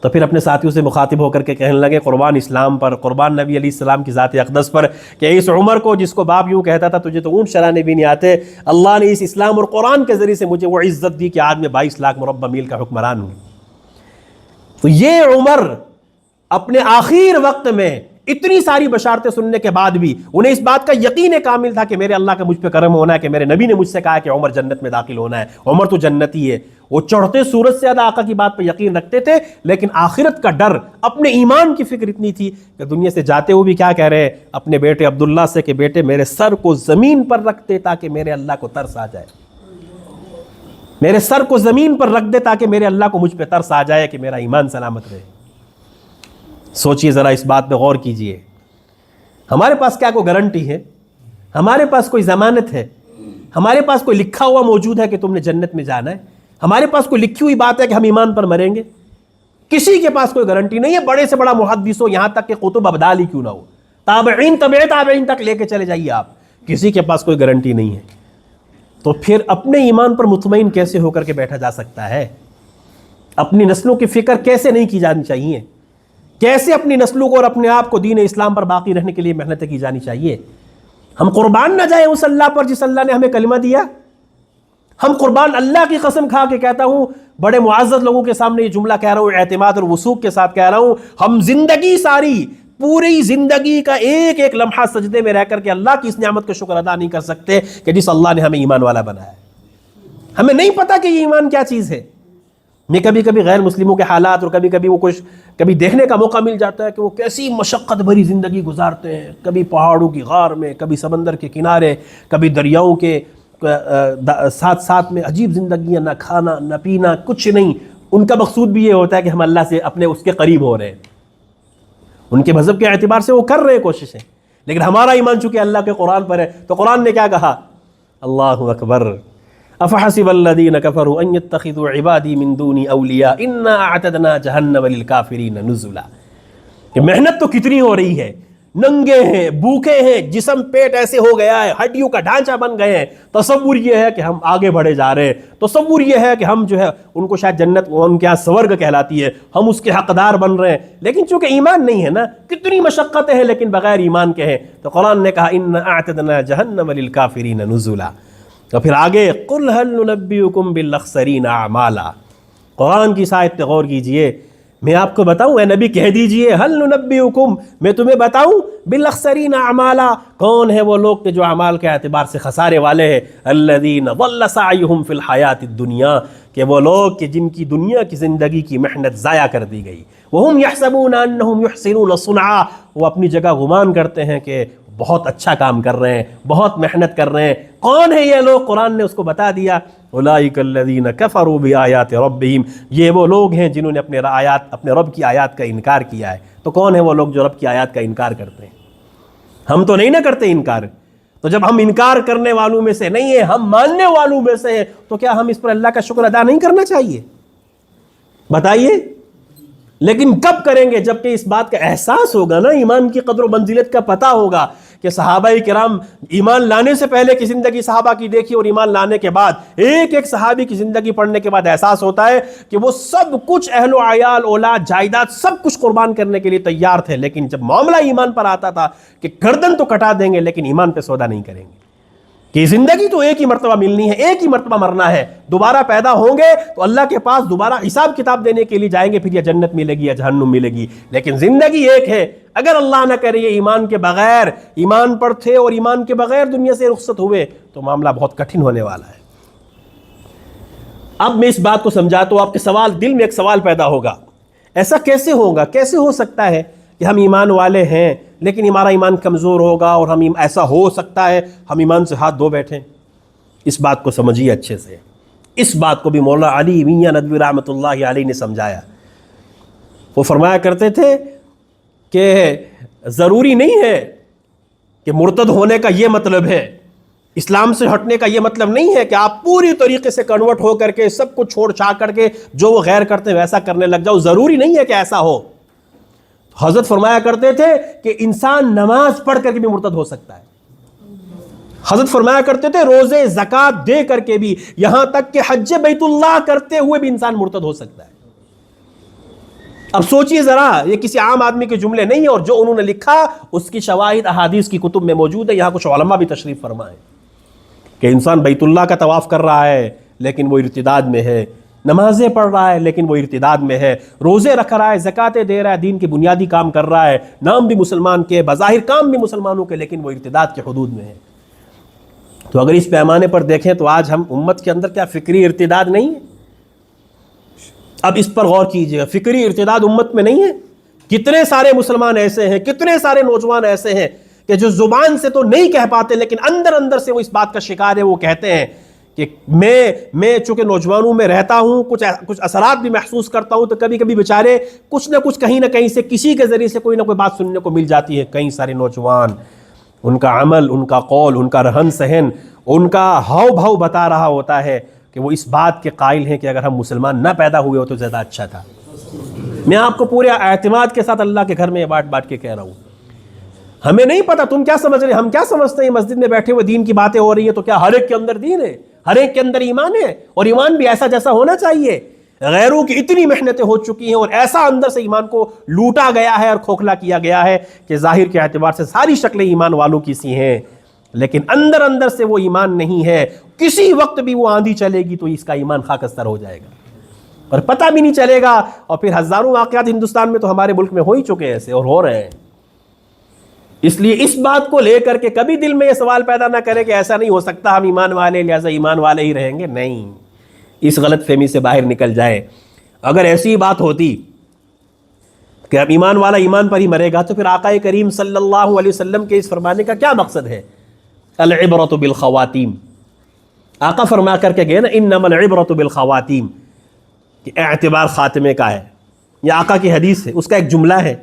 Speaker 1: تو پھر اپنے ساتھیوں سے مخاطب ہو کر کے کہنے لگے قربان اسلام پر، قربان نبی علیہ السلام کی ذات اقدس پر، کہ اس عمر کو جس کو باپ یوں کہتا تھا تجھے تو اونٹ چرانے بھی نہیں آتے، اللہ نے اس اسلام اور قرآن کے ذریعے سے مجھے وہ عزت دی کہ آج میں 22 لاکھ مربع میل کا حکمران ہوں۔ تو یہ عمر اپنے آخر وقت میں اتنی ساری بشارتیں سننے کے بعد بھی انہیں اس بات کا یقین کامل تھا کہ میرے اللہ کا مجھ پہ کرم ہونا ہے، کہ میرے نبی نے مجھ سے کہا کہ عمر جنت میں داخل ہونا ہے، عمر تو جنتی ہے۔ وہ چڑھتے سورج سے زیادہ آقا کی بات پہ یقین رکھتے تھے، لیکن آخرت کا ڈر، اپنے ایمان کی فکر اتنی تھی کہ دنیا سے جاتے ہوئے بھی کیا کہہ رہے ہیں اپنے بیٹے عبداللہ سے کہ بیٹے میرے سر کو زمین پر رکھ دے تاکہ میرے اللہ کو ترس آ جائے، میرے سر کو زمین پر رکھ دے تاکہ میرے اللہ کو مجھ پہ ترس آ جائے کہ میرا ایمان سلامت رہے۔ سوچئے ذرا اس بات پہ غور کیجئے، ہمارے پاس کیا کوئی گارنٹی ہے؟ ہمارے پاس کوئی ضمانت ہے؟ ہمارے پاس کوئی لکھا ہوا موجود ہے کہ تم نے جنت میں جانا ہے؟ ہمارے پاس کوئی لکھی ہوئی بات ہے کہ ہم ایمان پر مریں گے؟ کسی کے پاس کوئی گارنٹی نہیں ہے، بڑے سے بڑا محدث ہو، یہاں تک کہ قطب ابدال ہی کیوں نہ ہو، تابعین تبع تابعین تک لے کے چلے جائیے آپ، کسی کے پاس کوئی گارنٹی نہیں ہے. تو پھر اپنے ایمان پر مطمئن کیسے ہو کر کے بیٹھا جا سکتا ہے؟ اپنی نسلوں کی فکر کیسے نہیں کی جانی چاہیے؟ کیسے اپنی نسلوں کو اور اپنے آپ کو دین اسلام پر باقی رہنے کے لیے محنتیں کی جانی چاہیے؟ ہم قربان نہ جائیں اس اللہ پر جس اللہ نے ہمیں کلمہ دیا. ہم قربان، اللہ کی قسم کھا کے کہتا ہوں، بڑے معزز لوگوں کے سامنے یہ جملہ کہہ رہا ہوں، اعتماد اور وثوق کے ساتھ کہہ رہا ہوں، ہم زندگی ساری، پوری زندگی کا ایک ایک لمحہ سجدے میں رہ کر کے اللہ کی اس نعمت کا شکر ادا نہیں کر سکتے کہ جس اللہ نے ہمیں ایمان والا بنایا. ہمیں نہیں پتا کہ یہ ایمان کیا چیز ہے. میں کبھی کبھی غیر مسلموں کے حالات اور کبھی کبھی وہ کبھی دیکھنے کا موقع مل جاتا ہے کہ وہ کیسی مشقت بھری زندگی گزارتے ہیں، کبھی پہاڑوں کی غار میں، کبھی سمندر کے کنارے، کبھی دریاؤں کے ساتھ ساتھ میں، عجیب زندگیاں، نہ کھانا نہ پینا، کچھ نہیں. ان کا مقصود بھی یہ ہوتا ہے کہ ہم اللہ سے اپنے اس کے قریب ہو رہے ہیں. ان کے مذہب کے اعتبار سے وہ کر رہے ہیں کوششیں، لیکن ہمارا ایمان چونکہ اللہ کے قرآن پر ہے تو قرآن نے کیا کہا؟ اللہ اکبر. افحسب الذین کفروا ان یتخذوا عبادی من دونی اولیاء انا اعتدنا جہنم للکافرین نزلا. کہ محنت تو کتنی ہو رہی ہے، ننگے ہیں، بھوکے ہیں، جسم پیٹ ایسے ہو گیا ہے، ہڈیوں کا ڈھانچہ بن گئے ہیں. تصور یہ ہے کہ ہم آگے بڑھے جا رہے ہیں، تصور یہ ہے کہ ہم جو ہے ان کو شاید جنت، ان کے یہاں سورگ کہلاتی ہے، ہم اس کے حقدار بن رہے ہیں. لیکن چونکہ ایمان نہیں ہے نا، کتنی مشقتیں ہیں لیکن بغیر ایمان کے ہیں. تو قرآن نے کہا انا اعتدنا جہنم للکافرین نزلا. اور پھر آگے قل هل ننبئکم بالاخسرین اعمالا. قرآن کی آیت پہ غور کیجئے. میں آپ کو بتاؤں، اے نبی کہہ دیجئے، هل ننبئکم، میں تمہیں بتاؤں، بالاخسرین اعمالا، کون ہے وہ لوگ کہ جو اعمال کے اعتبار سے خسارے والے ہیں. الذین ضل سعیہم فی الحیاۃ الدنیا، کہ وہ لوگ کہ جن کی دنیا کی زندگی کی محنت ضائع کر دی گئی. وہم یحسبون انہم یحسنون صنعا، وہ اپنی جگہ گمان کرتے ہیں کہ بہت اچھا کام کر رہے ہیں، بہت محنت کر رہے ہیں. کون ہے یہ لوگ؟ قرآن نے اس کو بتا دیا، اولئک الذین کفروا بآیات ربہم، یہ وہ لوگ ہیں جنہوں نے اپنے رب کی آیات کا انکار کیا ہے. تو کون ہے وہ لوگ جو رب کی آیات کا انکار کرتے ہیں؟ ہم تو نہیں نہ کرتے انکار. تو جب ہم انکار کرنے والوں میں سے نہیں ہیں، ہم ماننے والوں میں سے ہیں، تو کیا ہم اس پر اللہ کا شکر ادا نہیں کرنا چاہیے؟ بتائیے. لیکن کب کریں گے؟ جبکہ اس بات کا احساس ہوگا نا، ایمان کی قدر و منزلت کا پتہ ہوگا کہ صحابہ کرام ایمان لانے سے پہلے کی زندگی صحابہ کی دیکھی اور ایمان لانے کے بعد ایک ایک صحابی کی زندگی پڑھنے کے بعد احساس ہوتا ہے کہ وہ سب کچھ اہل و عیال، اولاد، جائیداد سب کچھ قربان کرنے کے لیے تیار تھے، لیکن جب معاملہ ایمان پر آتا تھا کہ گردن تو کٹا دیں گے لیکن ایمان پہ سودا نہیں کریں گے. کہ زندگی تو ایک ہی مرتبہ ملنی ہے، ایک ہی مرتبہ مرنا ہے، دوبارہ پیدا ہوں گے تو اللہ کے پاس دوبارہ حساب کتاب دینے کے لیے جائیں گے، پھر یا جنت ملے گی یا جہنم ملے گی. لیکن زندگی ایک ہے. اگر اللہ نہ کرے یہ ایمان کے بغیر، ایمان پر تھے اور ایمان کے بغیر دنیا سے رخصت ہوئے تو معاملہ بہت کٹھن ہونے والا ہے. اب میں اس بات کو سمجھاتا ہوں، آپ کے دل میں ایک سوال پیدا ہوگا، ایسا کیسے ہوگا، کیسے ہو سکتا ہے کہ ہم ایمان والے ہیں لیکن ہمارا ایمان کمزور ہوگا، اور ہم ایسا ہو سکتا ہے ہم ایمان سے ہاتھ دھو بیٹھیں. اس بات کو سمجھیے اچھے سے. اس بات کو بھی مولانا علی میاں ندوی رحمۃ اللہ علیہ نے سمجھایا. وہ فرمایا کرتے تھے کہ ضروری نہیں ہے کہ مرتد ہونے کا یہ مطلب ہے، اسلام سے ہٹنے کا یہ مطلب نہیں ہے کہ آپ پوری طریقے سے کنورٹ ہو کر کے سب کچھ چھوڑ چھاڑ کر کے جو وہ غیر کرتے ہیں ویسا کرنے لگ جاؤ. ضروری نہیں ہے کہ ایسا ہو. حضرت فرمایا کرتے تھے کہ انسان نماز پڑھ کر کے بھی مرتد ہو سکتا ہے. حضرت فرمایا کرتے تھے روزے زکوٰۃ دے کر کے بھی، یہاں تک کہ حج بیت اللہ کرتے ہوئے بھی انسان مرتد ہو سکتا ہے. اب سوچئے ذرا، یہ کسی عام آدمی کے جملے نہیں ہیں، اور جو انہوں نے لکھا اس کی شواہد احادیث کی کتب میں موجود ہے. یہاں کچھ علماء بھی تشریف فرمائیں کہ انسان بیت اللہ کا طواف کر رہا ہے لیکن وہ ارتداد میں ہے، نمازیں پڑھ رہا ہے لیکن وہ ارتداد میں ہے، روزے رکھ رہا ہے، زکاتیں دے رہا ہے، دین کے بنیادی کام کر رہا ہے، نام بھی مسلمان کے، بظاہر کام بھی مسلمانوں کے، لیکن وہ ارتداد کے حدود میں ہے. تو اگر اس پیمانے پر دیکھیں تو آج ہم امت کے اندر کیا فکری ارتداد نہیں ہے؟ اب اس پر غور کیجیے، فکری ارتداد امت میں نہیں ہے. کتنے سارے مسلمان ایسے ہیں، کتنے سارے نوجوان ایسے ہیں کہ جو زبان سے تو نہیں کہہ پاتے لیکن اندر اندر سے وہ اس بات کا شکار ہے. وہ کہتے ہیں کہ میں چونکہ نوجوانوں میں رہتا ہوں، کچھ اثرات بھی محسوس کرتا ہوں، تو کبھی کبھی بیچارے کچھ نہ کچھ کہیں نہ کہیں سے کسی کے ذریعے سے کوئی نہ کوئی بات سننے کو مل جاتی ہے. کئی سارے نوجوان، ان کا عمل، ان کا قول، ان کا رہن سہن، ان کا ہاؤ بھاؤ بتا رہا ہوتا ہے کہ وہ اس بات کے قائل ہیں کہ اگر ہم مسلمان نہ پیدا ہوئے ہو تو زیادہ اچھا تھا. میں آپ کو پورے اعتماد کے ساتھ اللہ کے گھر میں بات کے کہہ رہا ہوں. ہمیں نہیں پتا تم کیا سمجھ رہے ہیں، ہم کیا سمجھتے ہیں مسجد میں بیٹھے ہوئے دین کی باتیں ہو رہی ہیں تو کیا ہر ایک کے اندر دین ہے؟ ہر ایک کے اندر ایمان ہے، اور ایمان بھی ایسا جیسا ہونا چاہیے. غیروں کی اتنی محنتیں ہو چکی ہیں اور ایسا اندر سے ایمان کو لوٹا گیا ہے اور کھوکھلا کیا گیا ہے کہ ظاہر کے اعتبار سے ساری شکلیں ایمان والوں کی سی ہیں، لیکن اندر اندر سے وہ ایمان نہیں ہے. کسی وقت بھی وہ آندھی چلے گی تو اس کا ایمان خاکستر ہو جائے گا اور پتہ بھی نہیں چلے گا. اور پھر ہزاروں واقعات ہندوستان میں تو ہمارے ملک میں ہو ہی چکے ایسے اور ہو رہے ہیں. اس لیے اس بات کو لے کر کے کبھی دل میں یہ سوال پیدا نہ کرے کہ ایسا نہیں ہو سکتا، ہم ایمان والے لہذا ایمان والے ہی رہیں گے. نہیں، اس غلط فہمی سے باہر نکل جائے. اگر ایسی بات ہوتی کہ اب ایمان والا ایمان پر ہی مرے گا تو پھر آقا کریم صلی اللہ علیہ وسلم کے اس فرمانے کا کیا مقصد ہے؟ العبرۃ بالخواتیم. آقا فرما کر کے گئے نا انما العبرۃ بالخواتیم، کہ اعتبار خاتمے کا ہے. یہ آقا کی حدیث ہے، اس کا ایک جملہ ہے.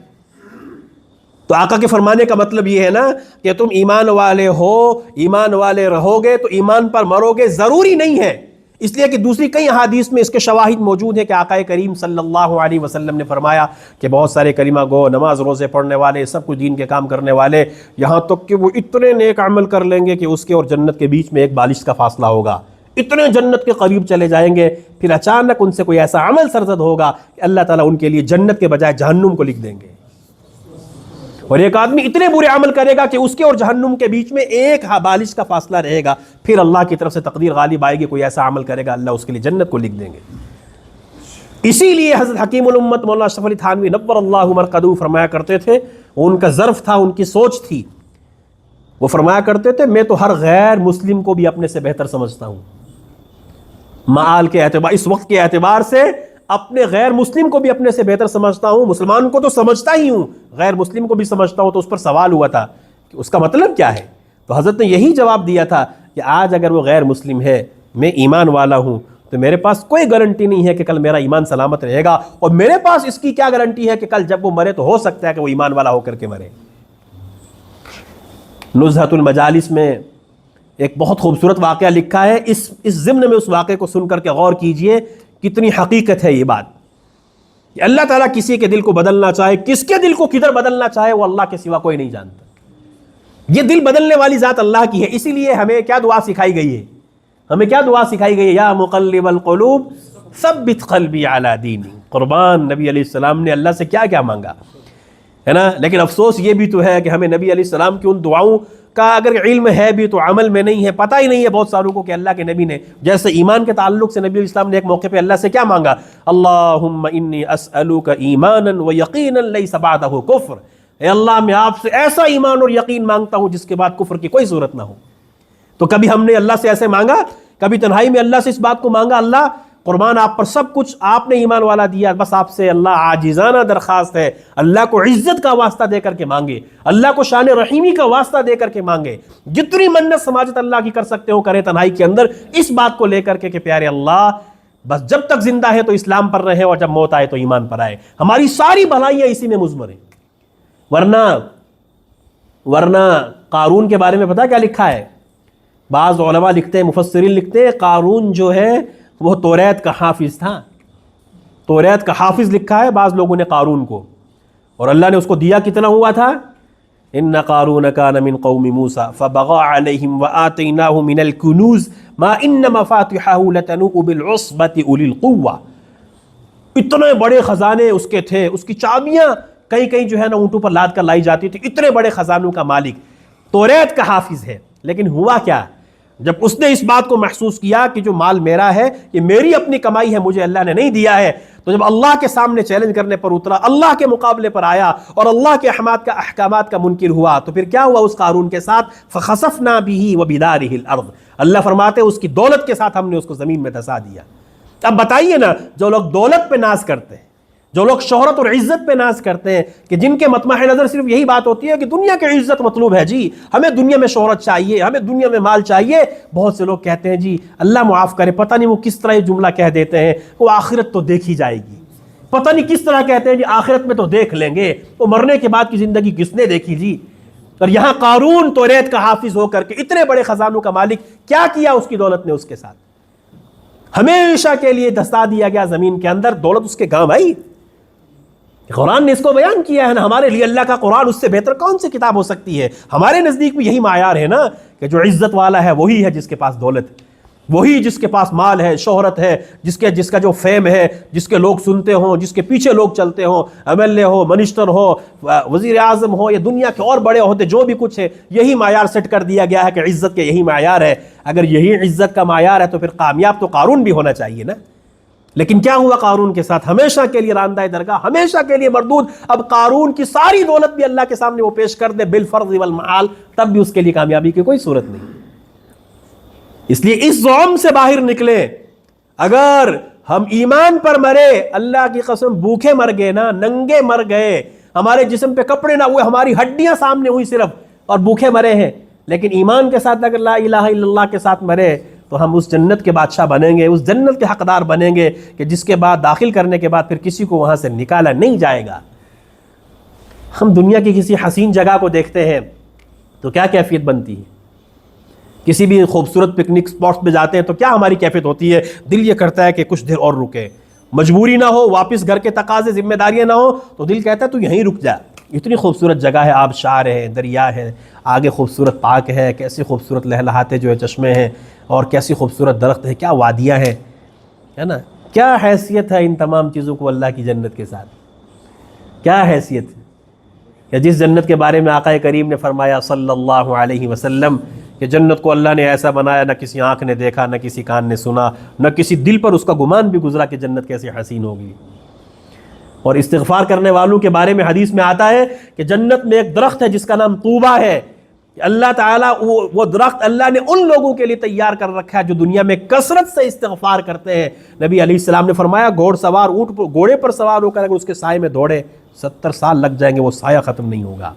Speaker 1: تو آقا کے فرمانے کا مطلب یہ ہے نا کہ تم ایمان والے ہو، ایمان والے رہو گے تو ایمان پر مرو گے. ضروری نہیں ہے، اس لیے کہ دوسری کئی احادیث میں اس کے شواہد موجود ہیں کہ آقا کریم صلی اللہ علیہ وسلم نے فرمایا کہ بہت سارے کلمہ گو، نماز روزے پڑھنے والے، سب کچھ دین کے کام کرنے والے، یہاں تک کہ وہ اتنے نیک عمل کر لیں گے کہ اس کے اور جنت کے بیچ میں ایک بالش کا فاصلہ ہوگا، اتنے جنت کے قریب چلے جائیں گے، پھر اچانک ان سے کوئی ایسا عمل سرزد ہوگا کہ اللہ تعالیٰ ان کے لیے جنت کے بجائے جہنم کو لکھ دیں گے. اور ایک آدمی اتنے برے عمل کرے گا کہ اس کے اور جہنم کے بیچ میں ایک بالش کا فاصلہ رہے گا، پھر اللہ کی طرف سے تقدیر غالب آئے گی، کوئی ایسا عمل کرے گا اللہ اس کے لیے جنت کو لکھ دیں گے. اسی لیے حضرت حکیم الامت مولانا اشرف علی تھانوی نور اللہ مرقدہ فرمایا کرتے تھے، ان کا ظرف تھا، ان کی سوچ تھی، وہ فرمایا کرتے تھے میں تو ہر غیر مسلم کو بھی اپنے سے بہتر سمجھتا ہوں. معال کے اعتبار، اس وقت کے اعتبار سے اپنے غیر مسلم کو بھی اپنے سے بہتر سمجھتا ہوں. مسلمان کو تو سمجھتا ہی ہوں، غیر مسلم کو بھی سمجھتا ہوں. تو اس پر سوال ہوا تھا کہ اس کا مطلب کیا ہے؟ تو حضرت نے یہی جواب دیا تھا کہ آج اگر وہ غیر مسلم ہے، میں ایمان والا ہوں، تو میرے پاس کوئی گارنٹی نہیں ہے کہ کل میرا ایمان سلامت رہے گا، اور میرے پاس اس کی کیا گارنٹی ہے کہ کل جب وہ مرے تو ہو سکتا ہے کہ وہ ایمان والا ہو کر کے مرے. نزہۃ المجالس میں ایک بہت خوبصورت واقعہ لکھا ہے. اس ضمن میں اس واقعے کو سن کر کے غور کیجئے، کتنی حقیقت ہے یہ بات کہ اللہ تعالیٰ کسی کے دل کو بدلنا چاہے، کس کے دل کو کدھر بدلنا چاہے وہ اللہ کے سوا کوئی نہیں جانتا. یہ دل بدلنے والی ذات اللہ کی ہے. اسی لیے ہمیں کیا دعا سکھائی گئی ہے؟ ہمیں کیا دعا سکھائی گئی ہے؟ یا مقلب القلوب ثبت قلبی علی دینک. قربان نبی علیہ السلام نے اللہ سے کیا کیا مانگا ہے نا. لیکن افسوس یہ بھی تو ہے کہ ہمیں نبی علیہ السلام کی ان دعاؤں کا اگر علم ہے بھی تو عمل میں نہیں ہے. پتہ ہی نہیں ہے بہت ساروں کو کہ اللہ کے نبی نے جیسے ایمان کے تعلق سے نبی علیہ السلام نے ایک موقع پہ اللہ سے کیا مانگا؟ اللہم انی اسألک ایمانا و یقینا لیس بعدہ کفر. اے اللہ میں آپ سے ایسا ایمان اور یقین مانگتا ہوں جس کے بعد کفر کی کوئی صورت نہ ہو. تو کبھی ہم نے اللہ سے ایسے مانگا؟ کبھی تنہائی میں اللہ سے اس بات کو مانگا اللہ قربان آپ پر سب کچھ آپ نے ایمان والا دیا، بس آپ سے اللہ عاجزانہ درخواست ہے، اللہ کو عزت کا واسطہ دے کر کے مانگے، اللہ کو شان رحیمی کا واسطہ دے کر کے مانگے، جتنی منت سماجت اللہ کی کر سکتے ہو کرے تنہائی کے اندر، اس بات کو لے کر کے کہ پیارے اللہ بس جب تک زندہ ہے تو اسلام پر رہے اور جب موت آئے تو ایمان پر آئے. ہماری ساری بھلائیاں اسی میں مضمر ہیں. ورنہ قارون کے بارے میں پتہ کیا لکھا ہے؟ بعض علماء لکھتے ہیں، مفسرین لکھتے ہیں قارون جو ہے وہ توریت کا حافظ تھا. توریت کا حافظ لکھا ہے بعض لوگوں نے قارون کو، اور اللہ نے اس کو دیا کتنا ہوا تھا؟ ان قارون کان من قوم موسیٰ فبغى علیہم وآتیناہ من الکنوز ما ان مفاتحہ لتنوء بالعصبۃ اولی القوہ. اتنے بڑے خزانے اس کے تھے، اس کی چابیاں کئی جو ہے نا اونٹوں پر لاد کر لائی جاتی تھی. اتنے بڑے خزانوں کا مالک توریت کا حافظ ہے. لیکن ہوا کیا؟ جب اس نے اس بات کو محسوس کیا کہ جو مال میرا ہے یہ میری اپنی کمائی ہے، مجھے اللہ نے نہیں دیا ہے، تو جب اللہ کے سامنے چیلنج کرنے پر اترا، اللہ کے مقابلے پر آیا اور اللہ کے احکامات کا منکر ہوا، تو پھر کیا ہوا اس قارون کے ساتھ؟ فخسفنا به وبدارہ الارض. اللہ فرماتے اس کی دولت کے ساتھ ہم نے اس کو زمین میں دھسا دیا. اب بتائیے نا، جو لوگ دولت پہ ناز کرتے ہیں، جو لوگ شہرت اور عزت پہ ناز کرتے ہیں، کہ جن کے مطمع نظر صرف یہی بات ہوتی ہے کہ دنیا کی عزت مطلوب ہے، جی ہمیں دنیا میں شہرت چاہیے، ہمیں دنیا میں مال چاہیے. بہت سے لوگ کہتے ہیں جی اللہ معاف کرے، پتہ نہیں وہ کس طرح یہ جملہ کہہ دیتے ہیں، وہ آخرت تو دیکھی جائے گی. پتہ نہیں کس طرح کہتے ہیں جی آخرت میں تو دیکھ لیں گے، وہ مرنے کے بعد کی زندگی کس نے دیکھی جی. اور یہاں قارون توریت کا حافظ ہو کر کے اتنے بڑے خزانوں کا مالک، کیا کیا اس کی دولت نے اس کے ساتھ؟ ہمیشہ کے لیے دھسا دیا گیا زمین کے اندر. دولت اس کے کام آئی؟ قرآن نے اس کو بیان کیا ہے نا. ہمارے لیے اللہ کا قرآن اس سے بہتر کون سی کتاب ہو سکتی ہے؟ ہمارے نزدیک بھی یہی معیار ہے نا کہ جو عزت والا ہے وہی ہے جس کے پاس دولت ہے، وہی جس کے پاس مال ہے، شہرت ہے، جس کا جو فیم ہے، جس کے لوگ سنتے ہوں، جس کے پیچھے لوگ چلتے ہوں، ایم ایل اے ہو، منسٹر ہو، وزیر اعظم ہو، یا دنیا کے اور بڑے عہدے جو بھی کچھ ہے، یہی معیار سیٹ کر دیا گیا ہے کہ عزت کے یہی معیار ہے. اگر یہی عزت کا معیار ہے تو پھر کامیاب تو قارون بھی ہونا چاہیے نا. لیکن کیا ہوا قارون کے ساتھ؟ ہمیشہ کے لیے راندہ درگاہ، ہمیشہ کے لیے مردود. اب قارون کی ساری دولت بھی اللہ کے سامنے وہ پیش کر دے بالفرض والمحال، تب بھی اس کے لیے کامیابی کی کوئی صورت نہیں. اس لیے اس زوم سے باہر نکلے. اگر ہم ایمان پر مرے، اللہ کی قسم بھوکے مر گئے نا، ننگے مر گئے، ہمارے جسم پہ کپڑے نہ ہوئے، ہماری ہڈیاں سامنے ہوئی صرف، اور بھوکے مرے ہیں، لیکن ایمان کے ساتھ اگر لا الہ الا اللہ کے ساتھ مرے تو ہم اس جنت کے بادشاہ بنیں گے، اس جنت کے حقدار بنیں گے کہ جس کے بعد داخل کرنے کے بعد پھر کسی کو وہاں سے نکالا نہیں جائے گا. ہم دنیا کی کسی حسین جگہ کو دیکھتے ہیں تو کیا کیفیت بنتی ہے؟ کسی بھی خوبصورت پکنک سپاٹس پہ جاتے ہیں تو کیا ہماری کیفیت ہوتی ہے؟ دل یہ کرتا ہے کہ کچھ دیر اور رکے، مجبوری نہ ہو، واپس گھر کے تقاضے ذمہ داریاں نہ ہو تو دل کہتا ہے تو یہیں رک جا. اتنی خوبصورت جگہ ہے، آبشار ہے، دریا ہے، آگے خوبصورت پارک ہے، کیسی خوبصورت لہلہاتے جو ہے چشمے ہیں، اور کیسی خوبصورت درخت ہے، کیا وادیاں ہیں، ہے نا. کیا حیثیت ہے ان تمام چیزوں کو اللہ کی جنت کے ساتھ؟ کیا حیثیت ہے کہ جس جنت کے بارے میں آقا کریم نے فرمایا صلی اللہ علیہ وسلم کہ جنت کو اللہ نے ایسا بنایا نہ کسی آنکھ نے دیکھا، نہ کسی کان نے سنا، نہ کسی دل پر اس کا گمان بھی گزرا کہ جنت کیسی حسین ہوگی. اور استغفار کرنے والوں کے بارے میں حدیث میں آتا ہے کہ جنت میں ایک درخت ہے جس کا نام طوبہ ہے. اللہ تعالیٰ وہ درخت اللہ نے ان لوگوں کے لیے تیار کر رکھا ہے جو دنیا میں کثرت سے استغفار کرتے ہیں. نبی علیہ السلام نے فرمایا گھوڑے پر سوار ہو کر اگر اس کے سائے میں دوڑے 70 سال لگ جائیں گے، وہ سایہ ختم نہیں ہوگا.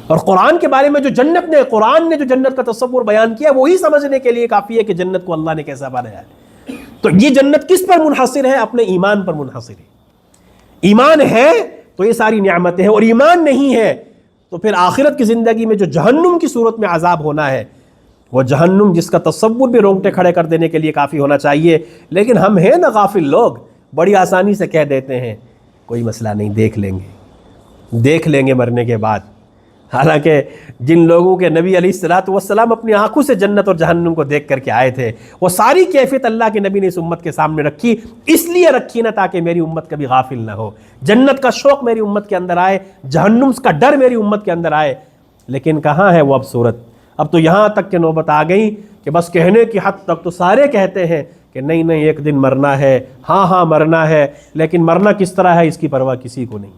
Speaker 1: اور قرآن کے بارے میں جو قرآن نے جو جنت کا تصور بیان کیا وہی سمجھنے کے لیے کافی ہے کہ جنت کو اللہ نے کیسا بنایا ہے. تو یہ جنت کس پر منحصر ہے؟ اپنے ایمان پر منحصر ہے. ایمان ہے تو یہ ساری نعمتیں ہیں، اور ایمان نہیں ہے تو پھر آخرت کی زندگی میں جو جہنم کی صورت میں عذاب ہونا ہے، وہ جہنم جس کا تصور بھی رونگٹے کھڑے کر دینے کے لیے کافی ہونا چاہیے. لیکن ہم ہیں نا غافل لوگ، بڑی آسانی سے کہہ دیتے ہیں کوئی مسئلہ نہیں، دیکھ لیں گے مرنے کے بعد. حالانکہ جن لوگوں کے نبی علیہ الصلوۃ والسلام اپنی آنکھوں سے جنت اور جہنم کو دیکھ کر کے آئے تھے، وہ ساری کیفیت اللہ کے نبی نے اس امت کے سامنے رکھی. اس لیے رکھی نا تاکہ میری امت کبھی غافل نہ ہو، جنت کا شوق میری امت کے اندر آئے، جہنم کا ڈر میری امت کے اندر آئے. لیکن کہاں ہے وہ اب صورت؟ اب تو یہاں تک کہ نوبت آ گئی کہ بس کہنے کی حد تک تو سارے کہتے ہیں کہ نہیں ایک دن مرنا ہے، ہاں مرنا ہے، لیکن مرنا کس طرح ہے اس کی پرواہ کسی کو نہیں،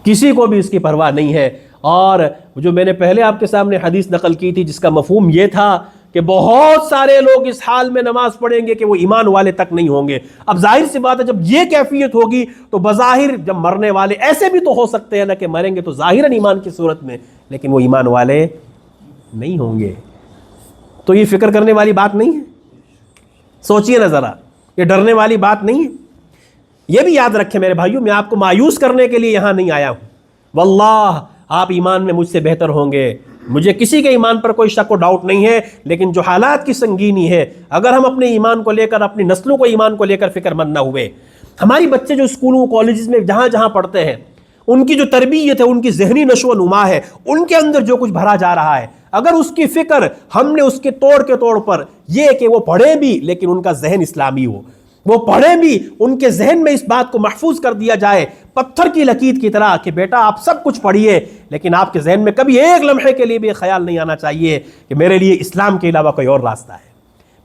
Speaker 1: کسی کو بھی اس کی پرواہ نہیں ہے. اور جو میں نے پہلے آپ کے سامنے حدیث نقل کی تھی جس کا مفہوم یہ تھا کہ بہت سارے لوگ اس حال میں نماز پڑھیں گے کہ وہ ایمان والے تک نہیں ہوں گے. اب ظاہر سی بات ہے جب یہ کیفیت ہوگی تو بظاہر جب مرنے والے ایسے بھی تو ہو سکتے ہیں نا کہ مریں گے تو ظاہراً ایمان کی صورت میں، لیکن وہ ایمان والے نہیں ہوں گے. تو یہ فکر کرنے والی بات نہیں ہے؟ سوچئے نا ذرا، یہ ڈرنے والی بات نہیں ہے. یہ بھی یاد رکھیں میرے بھائیوں، میں آپ کو مایوس کرنے کے لیے یہاں نہیں آیا ہوں. واللہ آپ ایمان میں مجھ سے بہتر ہوں گے، مجھے کسی کے ایمان پر کوئی شک و ڈاؤٹ نہیں ہے. لیکن جو حالات کی سنگینی ہے، اگر ہم اپنے ایمان کو لے کر، اپنی نسلوں کو ایمان کو لے کر فکر مند نہ ہوئے، ہماری بچے جو اسکولوں کالجز میں جہاں پڑھتے ہیں، ان کی جو تربیت ہے، ان کی ذہنی نشو و نما ہے، ان کے اندر جو کچھ بھرا جا رہا ہے، اگر اس کی فکر ہم نے اس کے توڑ پر یہ کہ وہ پڑھیں بھی لیکن ان کا ذہن اسلامی ہو، وہ پڑھیں بھی ان کے ذہن میں اس بات کو محفوظ کر دیا جائے پتھر کی لکیر کی طرح کہ بیٹا آپ سب کچھ پڑھیے، لیکن آپ کے ذہن میں کبھی ایک لمحے کے لیے بھی خیال نہیں آنا چاہیے کہ میرے لیے اسلام کے علاوہ کوئی اور راستہ ہے،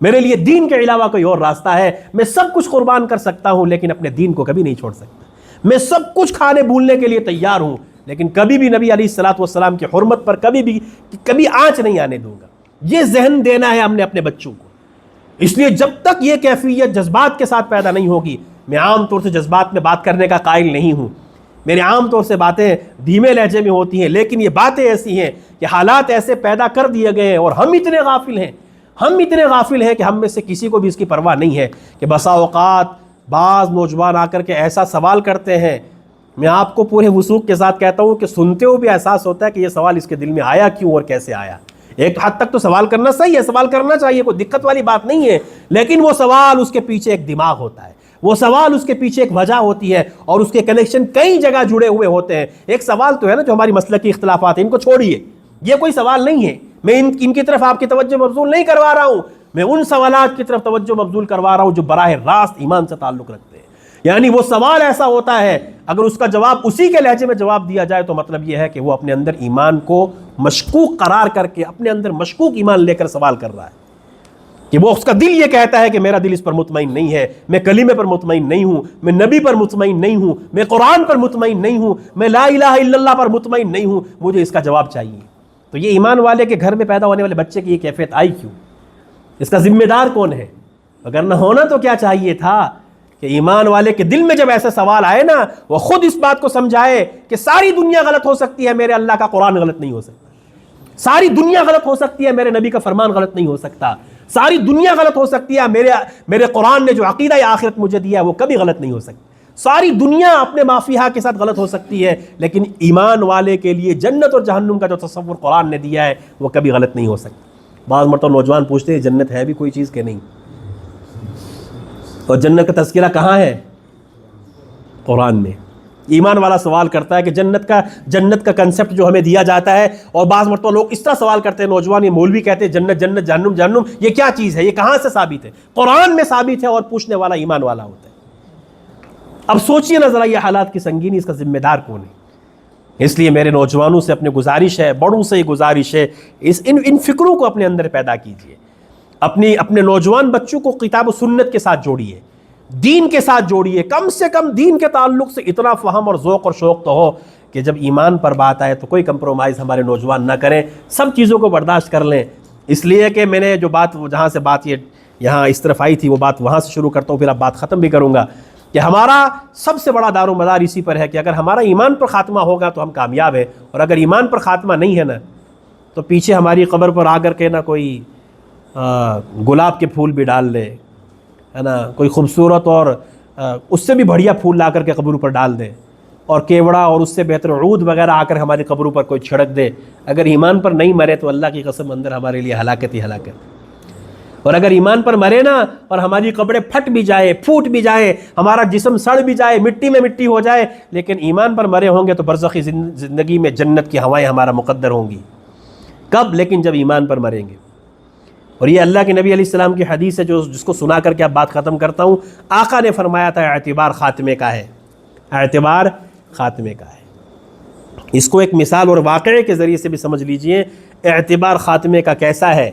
Speaker 1: میرے لیے دین کے علاوہ کوئی اور راستہ ہے. میں سب کچھ قربان کر سکتا ہوں لیکن اپنے دین کو کبھی نہیں چھوڑ سکتا. میں سب کچھ کھانے بھولنے کے لیے تیار ہوں لیکن کبھی بھی نبی علیہ الصلوۃ والسلام کی حرمت پر کبھی آنچ نہیں آنے دوں گا. یہ ذہن دینا ہے ہم نے اپنے بچوں کو. اس لیے جب تک یہ کیفیت جذبات کے ساتھ پیدا نہیں ہوگی، میں عام طور سے جذبات میں بات کرنے کا قائل نہیں ہوں، میرے عام طور سے باتیں دھیمے لہجے میں ہوتی ہیں، لیکن یہ باتیں ایسی ہیں کہ حالات ایسے پیدا کر دیے گئے ہیں اور ہم اتنے غافل ہیں کہ ہم میں سے کسی کو بھی اس کی پرواہ نہیں ہے کہ بسا اوقات بعض نوجوان آ کر کے ایسا سوال کرتے ہیں، میں آپ کو پورے وثوق کے ساتھ کہتا ہوں کہ سنتے ہوئے بھی احساس ہوتا ہے کہ یہ سوال اس کے دل میں آیا کیوں اور کیسے آیا. ایک حد تک تو سوال کرنا صحیح ہے، سوال کرنا چاہیے، کوئی دقت والی بات نہیں ہے، لیکن وہ سوال اس کے پیچھے ایک دماغ ہوتا ہے. وہ سوال اس کے پیچھے ایک وجہ ہوتی ہے اور اس کے کنیکشن کئی جگہ جڑے ہوئے ہوتے ہیں. ایک سوال تو ہے نا جو ہماری مسلکی اختلافات ہیں، ان کو چھوڑیے، یہ کوئی سوال نہیں ہے. میں ان کی طرف آپ کی توجہ مبذول نہیں کروا رہا ہوں، میں ان سوالات کی طرف توجہ مبذول کروا رہا ہوں جو براہ راست ایمان سے تعلق رکھتے ہیں. یعنی وہ سوال ایسا ہوتا ہے اگر اس کا جواب اسی کے لہجے میں جواب دیا جائے تو مطلب یہ ہے کہ وہ اپنے اندر ایمان کو مشکوک قرار کر کے اپنے اندر مشکوک ایمان لے کر سوال کر رہا ہے، کہ وہ اس کا دل یہ کہتا ہے کہ میرا دل اس پر مطمئن نہیں ہے، میں کلمے پر مطمئن نہیں ہوں، میں نبی پر مطمئن نہیں ہوں، میں قرآن پر مطمئن نہیں ہوں، میں لا الہ الا اللہ پر مطمئن نہیں ہوں، مجھے اس کا جواب چاہیے. تو یہ ایمان والے کے گھر میں پیدا ہونے والے بچے کی یہ کیفیت آئی کیوں؟ اس کا ذمہ دار کون ہے؟ اگر نہ ہونا تو کیا چاہیے تھا کہ ایمان والے کے دل میں جب ایسے سوال آئے نا، وہ خود اس بات کو سمجھائے کہ ساری دنیا غلط ہو سکتی ہے، میرے اللہ کا قرآن غلط نہیں ہو سکتا. ساری دنیا غلط ہو سکتی ہے، میرے نبی کا فرمان غلط نہیں ہو سکتا. ساری دنیا غلط ہو سکتی ہے، میرے قرآن نے جو عقیدہ آخرت مجھے دیا ہے وہ کبھی غلط نہیں ہو سکتا. ساری دنیا اپنے مافیہا کے ساتھ غلط ہو سکتی ہے، لیکن ایمان والے کے لیے جنت اور جہنم کا جو تصور قرآن نے دیا ہے وہ کبھی غلط نہیں ہو سکتا. بعض مرتبہ نوجوان پوچھتے ہیں جنت ہے بھی کوئی چیز کہ نہیں، اور جنت کا تذکرہ کہاں ہے؟ قرآن میں. ایمان والا سوال کرتا ہے کہ جنت کا کنسپٹ جو ہمیں دیا جاتا ہے، اور بعض مرتبہ لوگ اس طرح سوال کرتے ہیں، نوجوان یہ مولوی کہتے ہیں جنت جنت جہنم جہنم، یہ کیا چیز ہے، یہ کہاں سے ثابت ہے؟ قرآن میں ثابت ہے، اور پوچھنے والا ایمان والا ہوتا ہے. اب سوچئے نا ذرا یہ حالات کی سنگینی، اس کا ذمہ دار کون ہے؟ اس لیے میرے نوجوانوں سے اپنے گزارش ہے، بڑوں سے یہ گزارش ہے، ان فکروں کو اپنے اندر پیدا کیجئے. اپنے نوجوان بچوں کو کتاب و سنت کے ساتھ جوڑیے، دین کے ساتھ جوڑیے. کم سے کم دین کے تعلق سے اتنا فہم اور ذوق اور شوق تو ہو کہ جب ایمان پر بات آئے تو کوئی کمپرومائز ہمارے نوجوان نہ کریں، سب چیزوں کو برداشت کر لیں. اس لیے کہ میں نے جو بات جہاں سے بات یہ یہاں اس طرف آئی تھی وہ بات وہاں سے شروع کرتا ہوں، پھر اب بات ختم بھی کروں گا کہ ہمارا سب سے بڑا دار و مدار اسی پر ہے کہ اگر ہمارا ایمان پر خاتمہ ہوگا تو ہم کامیاب ہیں، اور اگر ایمان پر خاتمہ نہیں ہے نا تو پیچھے ہماری قبر پر آ کر کے نہ کوئی گلاب کے پھول بھی ڈال لے، ہے نا، کوئی خوبصورت اور اس سے بھی بڑھیا پھول لا کر کے قبر پر ڈال دے، اور کیوڑا اور اس سے بہتر عود وغیرہ آ کر ہماری قبروں پر کوئی چھڑک دے. اگر ایمان پر نہیں مرے تو اللہ کی قسم اندر ہمارے لیے ہلاکت ہی ہلاکت. اور اگر ایمان پر مرے نا اور ہماری قبریں پھٹ بھی جائے، پھوٹ بھی جائے، ہمارا جسم سڑ بھی جائے، مٹی میں مٹی ہو جائے، لیکن ایمان پر مرے ہوں گے تو برزخی زندگی میں جنت کی ہوائیں ہمارا مقدر ہوں گی. کب؟ لیکن جب ایمان پر مریں گے. اور یہ اللہ کے نبی علیہ السلام کی حدیث ہے جس کو سنا کر کے اب بات ختم کرتا ہوں. آقا نے فرمایا تھا اعتبار خاتمے کا ہے، اعتبار خاتمے کا ہے. اس کو ایک مثال اور واقعے کے ذریعے سے بھی سمجھ لیجئے اعتبار خاتمے کا کیسا ہے.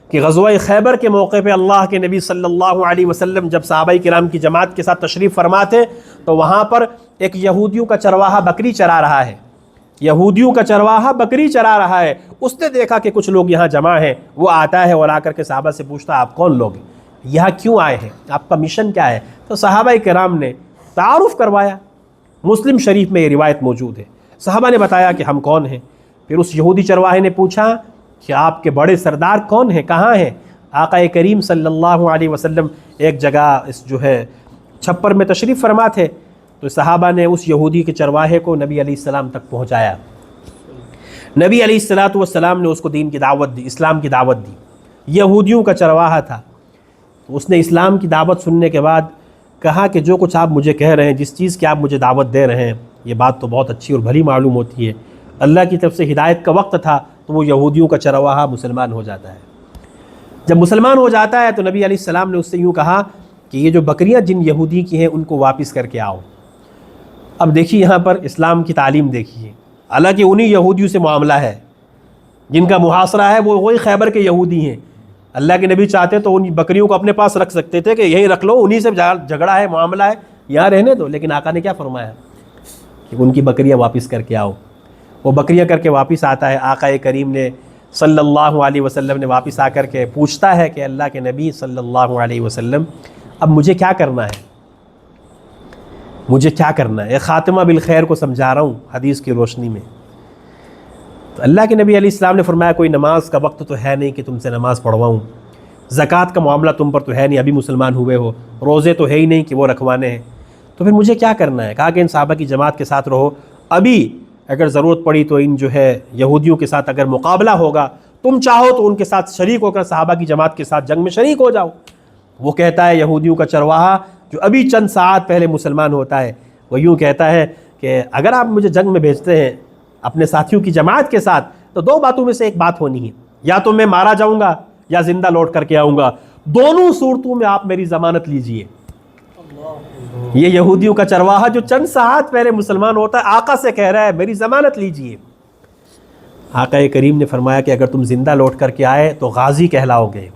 Speaker 1: کہ غزوہ خیبر کے موقع پہ اللہ کے نبی صلی اللہ علیہ وسلم جب صحابہ کرام کی جماعت کے ساتھ تشریف فرما تھے تو وہاں پر ایک یہودیوں کا چرواہا بکری چرا رہا ہے. یہودیوں کا چرواہا بکری چرا رہا ہے. اس نے دیکھا کہ کچھ لوگ یہاں جمع ہیں، وہ آتا ہے اور آ کر کے صحابہ سے پوچھتا آپ کون لوگ ہیں، یہاں کیوں آئے ہیں، آپ کا مشن کیا ہے؟ تو صحابہ کرام نے تعارف کروایا. مسلم شریف میں یہ روایت موجود ہے. صحابہ نے بتایا کہ ہم کون ہیں. پھر اس یہودی چرواہے نے پوچھا کہ آپ کے بڑے سردار کون ہیں، کہاں ہیں؟ آقا کریم صلی اللہ علیہ وسلم ایک جگہ اس جو ہے چھپر میں تشریف فرما تھے. تو صحابہ نے اس یہودی کے چرواہے کو نبی علیہ السلام تک پہنچایا. نبی علیہ السلام نے اس کو دین کی دعوت دی، اسلام کی دعوت دی. یہودیوں کا چرواہا تھا، تو اس نے اسلام کی دعوت سننے کے بعد کہا کہ جو کچھ آپ مجھے کہہ رہے ہیں، جس چیز کی آپ مجھے دعوت دے رہے ہیں، یہ بات تو بہت اچھی اور بھلی معلوم ہوتی ہے. اللہ کی طرف سے ہدایت کا وقت تھا تو وہ یہودیوں کا چرواہا مسلمان ہو جاتا ہے. جب مسلمان ہو جاتا ہے تو نبی علیہ السلام نے اس سے یوں کہا کہ یہ جو بکریاں جن یہودی کی ہیں ان کو واپس کر کے آؤ. اب دیکھیے یہاں پر اسلام کی تعلیم دیکھیے. حالانکہ انہی یہودیوں سے معاملہ ہے جن کا محاصرہ ہے، وہ وہی خیبر کے یہودی ہیں. اللہ کے نبی چاہتے تو ان بکریوں کو اپنے پاس رکھ سکتے تھے کہ یہیں رکھ لو، انہی سے جھگڑا ہے، معاملہ ہے، یہاں رہنے دو. لیکن آقا نے کیا فرمایا کہ ان کی بکریاں واپس کر کے آؤ. وہ بکریاں کر کے واپس آتا ہے. آقا کریم نے صلی اللہ علیہ وسلم نے واپس آ کر کے پوچھتا ہے کہ اللہ کے نبی صلی اللہ علیہ وسلم اب مجھے کیا کرنا ہے، مجھے کیا کرنا ہے؟ خاتمہ بالخیر کو سمجھا رہا ہوں حدیث کی روشنی میں. تو اللہ کے نبی علیہ السلام نے فرمایا کوئی نماز کا وقت تو ہے نہیں کہ تم سے نماز پڑھواؤں، زکوٰۃ کا معاملہ تم پر تو ہے نہیں، ابھی مسلمان ہوئے ہو، روزے تو ہے ہی نہیں کہ وہ رکھوانے ہیں، تو پھر مجھے کیا کرنا ہے؟ کہا کہ ان صحابہ کی جماعت کے ساتھ رہو، ابھی اگر ضرورت پڑی تو ان جو ہے یہودیوں کے ساتھ اگر مقابلہ ہوگا، تم چاہو تو ان کے ساتھ شریک ہو کر صحابہ کی جماعت کے ساتھ جنگ میں شریک ہو جاؤ. وہ کہتا ہے یہودیوں کا چرواہا جو ابھی چند ساعت پہلے مسلمان ہوتا ہے وہ یوں کہتا ہے کہ اگر آپ مجھے جنگ میں بھیجتے ہیں اپنے ساتھیوں کی جماعت کے ساتھ تو دو باتوں میں سے ایک بات ہونی ہے، یا تو میں مارا جاؤں گا یا زندہ لوٹ کر کے آؤں گا، دونوں صورتوں میں آپ میری ضمانت لیجئے۔ یہ یہودیوں کا چرواہا جو چند ساعت پہلے مسلمان ہوتا ہے آقا سے کہہ رہا ہے میری ضمانت لیجئے۔ آقا کریم نے فرمایا کہ اگر تم زندہ لوٹ کر کے آئے تو غازی کہلاؤ گے،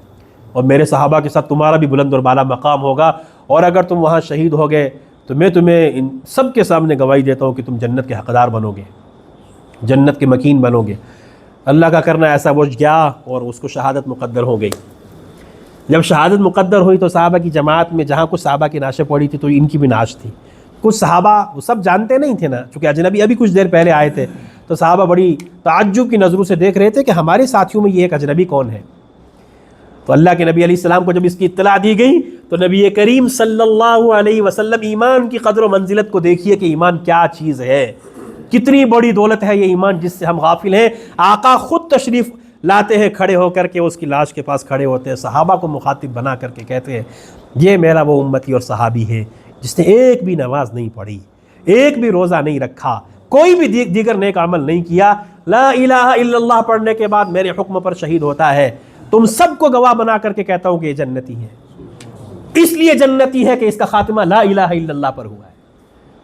Speaker 1: اور میرے صحابہ کے ساتھ تمہارا بھی بلند اور بالا مقام ہوگا، اور اگر تم وہاں شہید ہو گئے تو میں تمہیں ان سب کے سامنے گواہی دیتا ہوں کہ تم جنت کے حقدار بنو گے، جنت کے مکین بنو گے۔ اللہ کا کرنا ایسا وہ گیا اور اس کو شہادت مقدر ہو گئی۔ جب شہادت مقدر ہوئی تو صحابہ کی جماعت میں جہاں کچھ صحابہ کی نعشیں پڑی تھی تو ان کی بھی نعش تھی۔ کچھ صحابہ وہ سب جانتے نہیں تھے نا، چونکہ اجنبی ابھی کچھ دیر پہلے آئے تھے، تو صحابہ بڑی تعجب کی نظروں سے دیکھ رہے تھے کہ ہمارے ساتھیوں میں یہ ایک اجنبی کون ہے۔ تو اللہ کے نبی علیہ السلام کو جب اس کی اطلاع دی گئی تو نبی کریم صلی اللہ علیہ وسلم ایمان کی قدر و منزلت کو دیکھیے کہ ایمان کیا چیز ہے، کتنی بڑی دولت ہے یہ ایمان جس سے ہم غافل ہیں۔ آقا خود تشریف لاتے ہیں، کھڑے ہو کر کے اس کی لاش کے پاس کھڑے ہوتے ہیں، صحابہ کو مخاطب بنا کر کے کہتے ہیں یہ میرا وہ امتی اور صحابی ہے جس نے ایک بھی نماز نہیں پڑھی، ایک بھی روزہ نہیں رکھا، کوئی بھی دیگر نیک عمل نہیں کیا، لا الہ الا اللہ پڑھنے کے بعد میرے حکم پر شہید ہوتا ہے۔ تم سب کو گواہ بنا کر کے کہتا ہوں کہ یہ جنتی ہے، اس لیے جنتی ہے کہ اس کا خاتمہ لا الہ الا اللہ پر ہوا ہے۔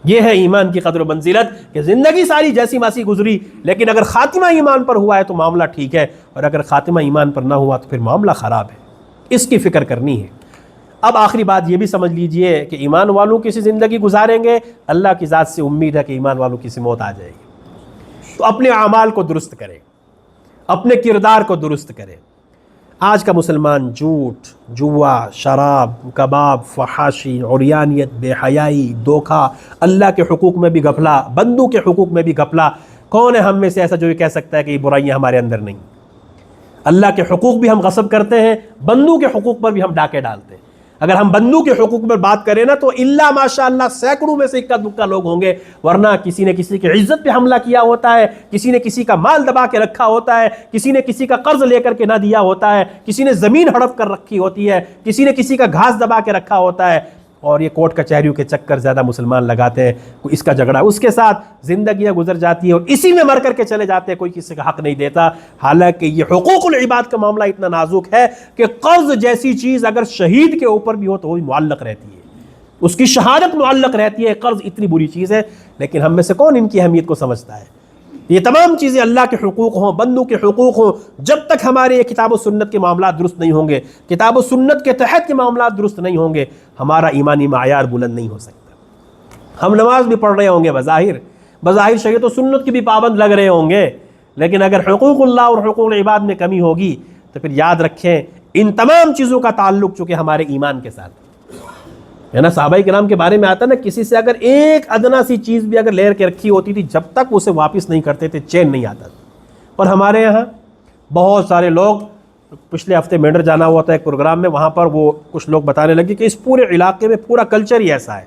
Speaker 1: یہ ہے ایمان کی قدر و منزلت کہ زندگی ساری جیسی ماسی گزری، لیکن اگر خاتمہ ایمان پر ہوا ہے تو معاملہ ٹھیک ہے، اور اگر خاتمہ ایمان پر نہ ہوا تو پھر معاملہ خراب ہے۔ اس کی فکر کرنی ہے۔ اب آخری بات یہ بھی سمجھ لیجئے کہ ایمان والوں کسی زندگی گزاریں گے، اللہ کی ذات سے امید ہے کہ ایمان والوں کی سی موت آ جائے گی۔ تو اپنے اعمال کو درست کریں، اپنے کردار کو درست کریں۔ آج کا مسلمان جھوٹ، جوا، شراب، کباب، فحاشی، عریانیت، بے حیائی، دھوکہ، اللہ کے حقوق میں بھی غفلہ، بندوں کے حقوق میں بھی غفلہ۔ کون ہے ہم میں سے ایسا جو یہ کہہ سکتا ہے کہ یہ برائیاں ہمارے اندر نہیں؟ اللہ کے حقوق بھی ہم غصب کرتے ہیں، بندوں کے حقوق پر بھی ہم ڈاکے ڈالتے ہیں۔ اگر ہم بندوں کے حقوق پر بات کریں نا تو الا ماشاء اللہ سینکڑوں میں سے اکا دکا لوگ ہوں گے، ورنہ کسی نے کسی کی عزت پہ حملہ کیا ہوتا ہے، کسی نے کسی کا مال دبا کے رکھا ہوتا ہے، کسی نے کسی کا قرض لے کر کے نہ دیا ہوتا ہے، کسی نے زمین ہڑپ کر رکھی ہوتی ہے، کسی نے کسی کا گھاس دبا کے رکھا ہوتا ہے، اور یہ کورٹ کچہریوں کے چکر زیادہ مسلمان لگاتے ہیں، کوئی اس کا جھگڑا اس کے ساتھ زندگیاں گزر جاتی ہیں اور اسی میں مر کر کے چلے جاتے ہیں، کوئی کسی کا حق نہیں دیتا۔ حالانکہ یہ حقوق العباد کا معاملہ اتنا نازک ہے کہ قرض جیسی چیز اگر شہید کے اوپر بھی ہو تو وہ معلق رہتی ہے، اس کی شہادت معلق رہتی ہے۔ قرض اتنی بری چیز ہے، لیکن ہم میں سے کون ان کی اہمیت کو سمجھتا ہے؟ یہ تمام چیزیں اللہ کے حقوق ہوں، بندوں کے حقوق ہوں، جب تک ہمارے یہ کتاب و سنت کے معاملات درست نہیں ہوں گے، کتاب و سنت کے تحت کے معاملات درست نہیں ہوں گے، ہمارا ایمانی معیار بلند نہیں ہو سکتا۔ ہم نماز بھی پڑھ رہے ہوں گے، بظاہر شریعت و سنت کے بھی پابند لگ رہے ہوں گے، لیکن اگر حقوق اللہ اور حقوق العباد میں کمی ہوگی تو پھر یاد رکھیں ان تمام چیزوں کا تعلق چونکہ ہمارے ایمان کے ساتھ ہے نا۔ صحابہ کرام کے بارے میں آتا ہے نا، کسی سے اگر ایک ادنا سی چیز بھی اگر لے کے رکھی ہوتی تھی جب تک اسے واپس نہیں کرتے تھے چین نہیں آتا تھا۔ اور ہمارے یہاں بہت سارے لوگ، پچھلے ہفتے مینڈر جانا ہوا تھا ایک پروگرام میں، وہاں پر وہ کچھ لوگ بتانے لگے کہ اس پورے علاقے میں پورا کلچر ہی ایسا ہے،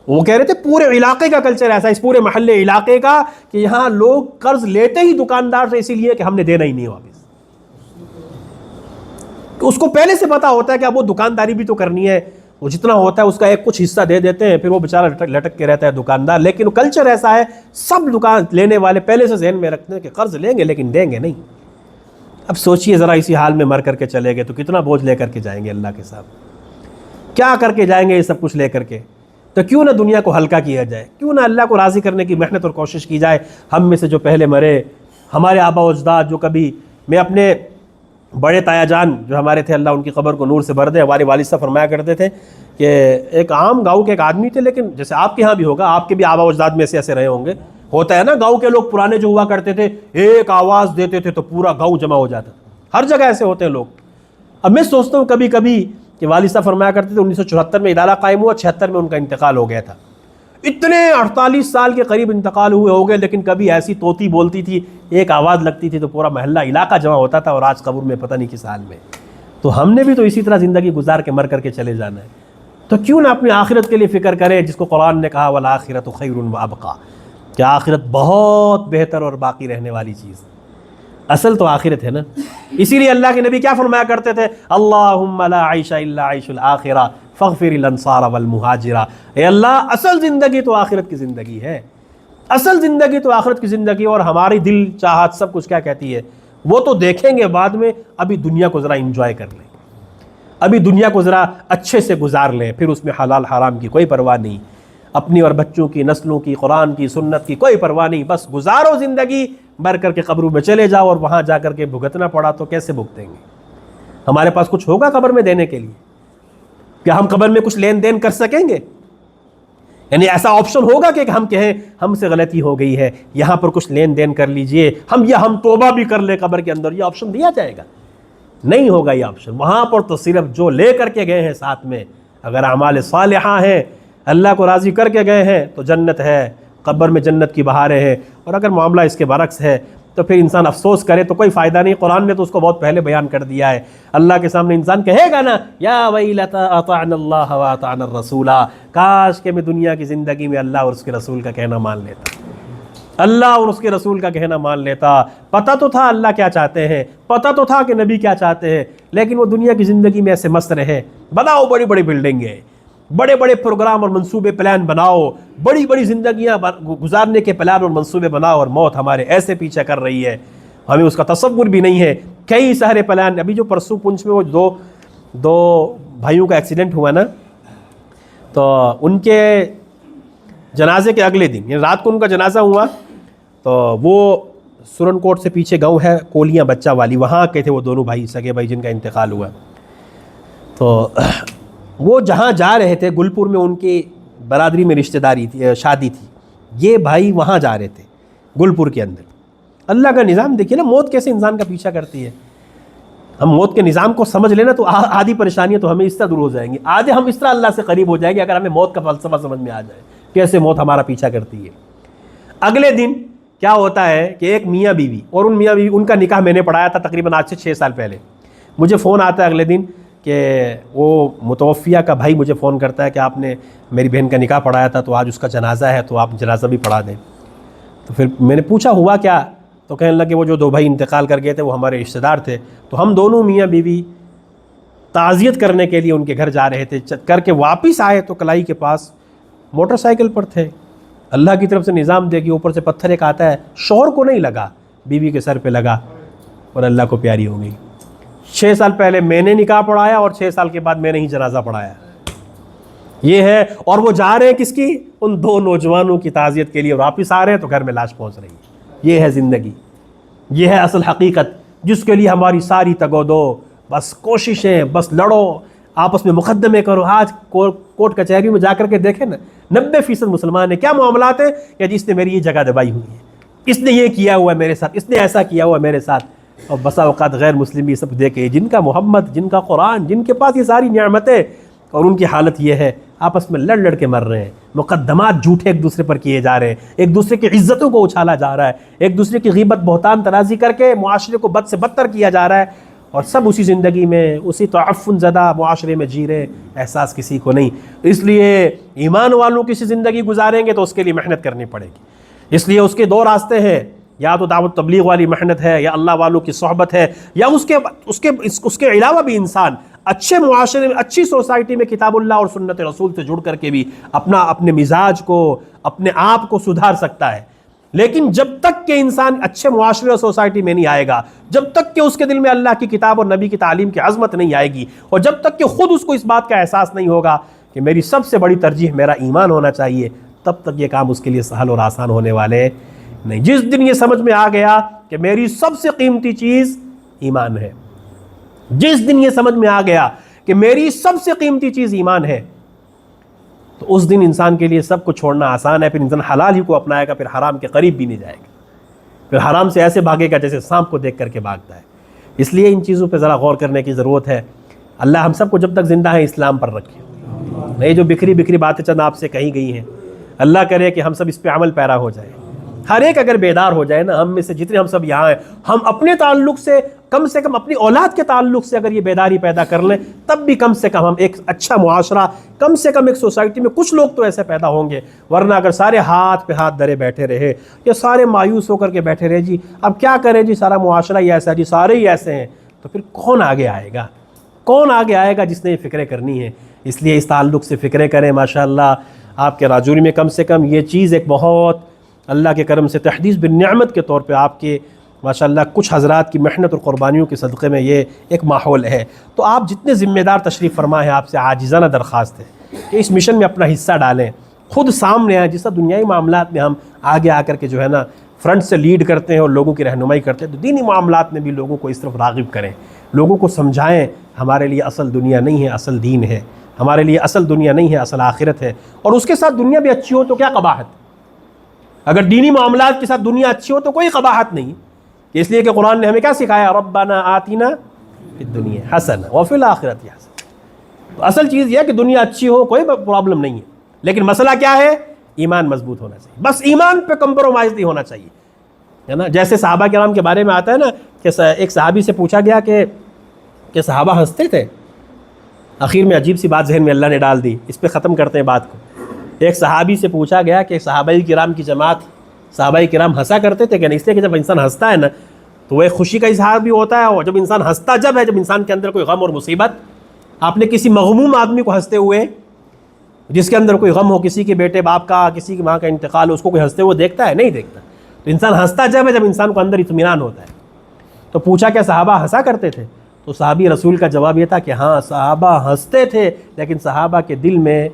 Speaker 1: وہ کہہ رہے تھے پورے علاقے کا کلچر ایسا ہے، اس پورے محلے علاقے کا، کہ یہاں لوگ قرض لیتے ہی دکاندار سے اسی لیے کہ ہم نے دینا ہی نہیں واپس۔ تو اس کو پہلے سے پتا ہوتا ہے کہ اب وہ دکانداری بھی تو کرنی ہے، وہ جتنا ہوتا ہے اس کا ایک کچھ حصہ دے دیتے ہیں، پھر وہ بیچارہ لٹک کے رہتا ہے دکاندار۔ لیکن وہ کلچر ایسا ہے، سب دکان لینے والے پہلے سے ذہن میں رکھتے ہیں کہ قرض لیں گے لیکن دیں گے نہیں۔ اب سوچئے ذرا اسی حال میں مر کر کے چلے گئے تو کتنا بوجھ لے کر کے جائیں گے اللہ کے ساتھ، کیا کر کے جائیں گے یہ سب کچھ لے کر کے؟ تو کیوں نہ دنیا کو ہلکا کیا جائے، کیوں نہ اللہ کو راضی کرنے کی محنت اور کوشش کی جائے۔ ہم میں سے جو پہلے مرے، ہمارے آبا و اجداد جو کبھی، میں اپنے بڑے تایا جان جو ہمارے تھے اللہ ان کی قبر کو نور سے بھر دے، ہمارے والد صاحب فرمایا کرتے تھے کہ ایک عام گاؤں کے ایک آدمی تھے، لیکن جیسے آپ کے ہاں بھی ہوگا، آپ کے بھی آبا و اجداد میں سے ایسے رہے ہوں گے، ہوتا ہے نا گاؤں کے لوگ پرانے جو ہوا کرتے تھے ایک آواز دیتے تھے تو پورا گاؤں جمع ہو جاتا، ہر جگہ ایسے ہوتے ہیں لوگ۔ اب میں سوچتا ہوں کبھی کبھی کہ والد صاحب فرمایا کرتے تھے 1974 میں ادارہ قائم ہوا، 76 میں ان کا انتقال ہو گیا تھا، اتنے 48 سال کے قریب انتقال ہوئے ہو گئے، لیکن کبھی ایسی طوطی بولتی تھی، ایک آواز لگتی تھی تو پورا محلہ علاقہ جمع ہوتا تھا، اور آج قبر میں پتہ نہیں کس حال میں۔ تو ہم نے بھی تو اسی طرح زندگی گزار کے مر کر کے چلے جانا ہے، تو کیوں نہ اپنی آخرت کے لیے فکر کریں، جس کو قرآن نے کہا وَالْآخِرَةُ خَيْرٌ وَأَبْقَىٰ، کہ آخرت بہت بہتر اور باقی رہنے والی چیز۔ اصل تو آخرت ہے نا. اسی لیے اللہ کے نبی کیا فرمایا کرتے تھے؟ اللہم لا عیش الا عیش الآخرہ فاغفر الانصار والمہاجرہ. اے اللہ اصل زندگی تو آخرت کی زندگی ہے، اصل زندگی تو آخرت کی زندگی. اور ہماری دل چاہت سب کچھ کیا کہتی ہے؟ وہ تو دیکھیں گے بعد میں، ابھی دنیا کو ذرا انجوائے کر لیں، ابھی دنیا کو ذرا اچھے سے گزار لیں، پھر اس میں حلال حرام کی کوئی پرواہ نہیں، اپنی اور بچوں کی، نسلوں کی، قرآن کی، سنت کی کوئی پرواہ نہیں. بس گزارو زندگی، مر کر کے قبروں میں چلے جاؤ، اور وہاں جا کر کے بھگتنا پڑا تو کیسے بھگتیں گے؟ ہمارے پاس کچھ ہوگا قبر میں دینے کے لیے؟ کیا ہم قبر میں کچھ لین دین کر سکیں گے؟ یعنی ایسا آپشن ہوگا کہ ہم کہیں ہم سے غلطی ہو گئی ہے، یہاں پر کچھ لین دین کر لیجئے، ہم توبہ بھی کر لیں قبر کے اندر؟ یہ آپشن دیا جائے گا؟ نہیں ہوگا یہ آپشن. وہاں پر تو صرف جو لے کر کے گئے ہیں ساتھ میں، اگر اعمال صالحہ ہیں، اللہ کو راضی کر کے گئے ہیں تو جنت ہے، قبر میں جنت کی بہاریں ہیں. اور اگر معاملہ اس کے برعکس ہے تو پھر انسان افسوس کرے تو کوئی فائدہ نہیں. قرآن نے تو اس کو بہت پہلے بیان کر دیا ہے. اللہ کے سامنے انسان کہے گا نا، یا ویلتا اطعنا اللہ واطعنا الرسول، کاش کہ میں دنیا کی زندگی میں اللہ اور اس کے رسول کا کہنا مان لیتا، اللہ اور اس کے رسول کا کہنا مان لیتا. پتہ تو تھا اللہ کیا چاہتے ہیں، پتہ تو تھا کہ نبی کیا چاہتے ہیں، لیکن وہ دنیا کی زندگی میں ایسے مست رہے. بناؤ بڑی بڑی بلڈنگیں، بڑے بڑے پروگرام اور منصوبے پلان بناؤ، بڑی بڑی زندگیاں گزارنے کے پلان اور منصوبے بناؤ، اور موت ہمارے ایسے پیچھے کر رہی ہے ہمیں اس کا تصور بھی نہیں ہے. کئی سارے پلان. ابھی جو پرسوں پنچ میں وہ دو بھائیوں کا ایکسیڈنٹ ہوا نا، تو ان کے جنازے کے اگلے دن، یعنی رات کو ان کا جنازہ ہوا، تو وہ سورن کوٹ سے پیچھے گاؤں ہے کولیاں بچہ والی، وہاں کے تھے وہ دونوں بھائی، سگے بھائی جن کا انتقال ہوا. تو وہ جہاں جا رہے تھے، گلپور میں ان کی برادری میں رشتہ داری تھی، شادی تھی، یہ بھائی وہاں جا رہے تھے گلپور کے اندر. اللہ کا نظام دیکھیے نا، موت کیسے انسان کا پیچھا کرتی ہے. ہم موت کے نظام کو سمجھ لینا تو آدھی پریشانیاں تو ہمیں اس طرح دور ہو جائیں گی، آدھے ہم اس طرح اللہ سے قریب ہو جائیں گے اگر ہمیں موت کا فلسفہ سمجھ میں آ جائے، کیسے موت ہمارا پیچھا کرتی ہے. اگلے دن کیا ہوتا ہے کہ ایک میاں بیوی، اور ان میاں بیوی، ان کا نکاح میں نے پڑھایا تھا تقریباً آج سے 6 سال پہلے. مجھے فون آتا ہے اگلے دن کہ وہ متوفیہ کا بھائی مجھے فون کرتا ہے کہ آپ نے میری بہن کا نکاح پڑھایا تھا، تو آج اس کا جنازہ ہے، تو آپ جنازہ بھی پڑھا دیں. تو پھر میں نے پوچھا ہوا کیا، تو کہنے لگے وہ جو 2 بھائی انتقال کر گئے تھے وہ ہمارے رشتہ دار تھے، تو ہم دونوں میاں بیوی تعزیت کرنے کے لیے ان کے گھر جا رہے تھے، کر کے واپس آئے تو کلائی کے پاس موٹر سائیکل پر تھے. اللہ کی طرف سے نظام دے کہ اوپر سے پتھر ایک آتا ہے، شوہر کو نہیں لگا، بیوی کے سر پہ لگا اور اللہ کو پیاری ہو گئی. 6 سال پہلے میں نے نکاح پڑھایا اور 6 سال کے بعد میں نے ہی جنازہ پڑھایا. یہ ہے. اور وہ جا رہے ہیں کس کی؟ ان 2 نوجوانوں کی تعزیت کے لیے. واپس آ رہے ہیں تو گھر میں لاش پہنچ رہی ہے. یہ ہے زندگی، یہ ہے اصل حقیقت جس کے لیے ہماری ساری تگ و دو، بس کوششیں، بس لڑو، آپس میں مقدمے کرو. آج کورٹ کچہری میں جا کر کے دیکھیں نا، 90% مسلمان ہیں. کیا معاملات ہیں کہ جی اس نے میری یہ جگہ دبائی ہوئی ہے، اس نے یہ کیا ہوا ہے میرے ساتھ، اس نے ایسا کیا ہوا ہے میرے ساتھ. اور بسا اوقات غیر مسلم یہ سب دیکھے، جن کا محمد، جن کا قرآن، جن کے پاس یہ ساری نعمتیں، اور ان کی حالت یہ ہے آپس میں لڑ کے مر رہے ہیں. مقدمات جھوٹے ایک دوسرے پر کیے جا رہے ہیں، ایک دوسرے کی عزتوں کو اچھالا جا رہا ہے، ایک دوسرے کی غیبت بہتان ترازی کر کے معاشرے کو بد سے بدتر کیا جا رہا ہے. اور سب اسی زندگی میں، اسی تعفن زدہ معاشرے میں جی رہے، احساس کسی کو نہیں. اس لیے ایمان والوں کی زندگی گزاریں گے تو اس کے لیے محنت کرنی پڑے گی. اس لیے اس کے 2 راستے ہیں، یا تو دعوت تبلیغ والی محنت ہے، یا اللہ والوں کی صحبت ہے، یا اس کے علاوہ بھی انسان اچھے معاشرے میں، اچھی سوسائٹی میں کتاب اللہ اور سنت رسول سے جڑ کر کے بھی اپنے مزاج کو، اپنے آپ کو سدھار سکتا ہے. لیکن جب تک کہ انسان اچھے معاشرے اور سوسائٹی میں نہیں آئے گا، جب تک کہ اس کے دل میں اللہ کی کتاب اور نبی کی تعلیم کی عظمت نہیں آئے گی، اور جب تک کہ خود اس کو اس بات کا احساس نہیں ہوگا کہ میری سب سے بڑی ترجیح میرا ایمان ہونا چاہیے، تب تک یہ کام اس کے لیے سہل اور آسان ہونے والے نہیں. جس دن یہ سمجھ میں آ گیا کہ میری سب سے قیمتی چیز ایمان ہے، جس دن یہ سمجھ میں آ گیا کہ میری سب سے قیمتی چیز ایمان ہے، تو اس دن انسان کے لیے سب کو چھوڑنا آسان ہے. پھر انسان حلال ہی کو اپنائے گا، پھر حرام کے قریب بھی نہیں جائے گا، پھر حرام سے ایسے بھاگے گا جیسے سانپ کو دیکھ کر کے بھاگتا ہے. اس لیے ان چیزوں پہ ذرا غور کرنے کی ضرورت ہے. اللہ ہم سب کو جب تک زندہ ہیں اسلام پر رکھے. یہ جو بکھری باتیں چند آپ سے کہی گئی ہیں، اللہ کرے کہ ہم سب اس پہ عمل پیرا ہو جائے. ہر ایک اگر بیدار ہو جائے نا، ہم میں سے جتنے ہم سب یہاں ہیں، ہم اپنے تعلق سے کم سے کم اپنی اولاد کے تعلق سے اگر یہ بیداری پیدا کر لیں تب بھی کم سے کم ہم ایک اچھا معاشرہ، کم سے کم ایک سوسائٹی میں کچھ لوگ تو ایسے پیدا ہوں گے. ورنہ اگر سارے ہاتھ پہ ہاتھ دھرے بیٹھے رہے یا سارے مایوس ہو کر کے بیٹھے رہے جی اب کیا کریں جی سارا معاشرہ ہی ایسا ہے جی سارے ہی ایسے ہیں، تو پھر کون آگے آئے گا؟ کون آگے آئے گا جس نے یہ فکریں کرنی ہے؟ اس لیے اس تعلق سے فکریں کریں. ماشاءاللہ آپ کے راجوری میں کم سے کم یہ چیز ایک بہت اللہ کے کرم سے تحدیث بالنعمت کے طور پہ آپ کے ماشاءاللہ کچھ حضرات کی محنت اور قربانیوں کے صدقے میں یہ ایک ماحول ہے. تو آپ جتنے ذمہ دار تشریف فرما ہیں آپ سے عاجزانہ درخواست ہے کہ اس مشن میں اپنا حصہ ڈالیں، خود سامنے آئیں. جس طرح دنیائی معاملات میں ہم آگے آ کر کے جو ہے نا فرنٹ سے لیڈ کرتے ہیں اور لوگوں کی رہنمائی کرتے ہیں، تو دینی معاملات میں بھی لوگوں کو اس طرف راغب کریں، لوگوں کو سمجھائیں ہمارے لیے اصل دنیا نہیں ہے اصل دین ہے، ہمارے لیے اصل دنیا نہیں ہے اصل آخرت ہے. اور اس کے ساتھ دنیا بھی اچھی ہو تو کیا قباحت؟ اگر دینی معاملات کے ساتھ دنیا اچھی ہو تو کوئی قباحت نہیں. اس لیے کہ قرآن نے ہمیں کیا سکھایا؟ ربنا آتنا فی الدنیا حسنہ وفی الآخرۃ حسنہ. تو اصل چیز یہ ہے کہ دنیا اچھی ہو کوئی پرابلم نہیں ہے، لیکن مسئلہ کیا ہے؟ ایمان مضبوط ہونا چاہیے. بس ایمان پہ کمپرومائز نہیں ہونا چاہیے، ہے نا. جیسے صحابہ کرام کے بارے میں آتا ہے نا کہ ایک صحابی سے پوچھا گیا کہ صحابہ ہنستے تھے. آخر میں عجیب سی بات ذہن میں اللہ نے ڈال دی، اس پہ ختم کرتے ہیں بات کو. ایک صحابی سے پوچھا گیا کہ صحابہ کرام کی جماعت، صحابہ کرام ہنسا کرتے تھے کہ نہیں؟ اس لیے کہ جب انسان ہنستا ہے نا تو وہ ایک خوشی کا اظہار بھی ہوتا ہے، اور جب انسان ہنستا جب انسان کے اندر کوئی غم اور مصیبت. آپ نے کسی مغموم آدمی کو ہنستے ہوئے، جس کے اندر کوئی غم ہو، کسی کے بیٹے باپ کا، کسی کی ماں کا انتقال ہو، اس کو کوئی ہنستے ہوئے دیکھتا ہے؟ نہیں دیکھتا. تو انسان ہنستا جب انسان کو اندر اطمینان ہوتا ہے. تو پوچھا کیا صحابہ ہنسا کرتے تھے؟ تو صحابی رسول کا جواب یہ تھا کہ ہاں صحابہ ہنستے تھے، لیکن صحابہ کے دل میں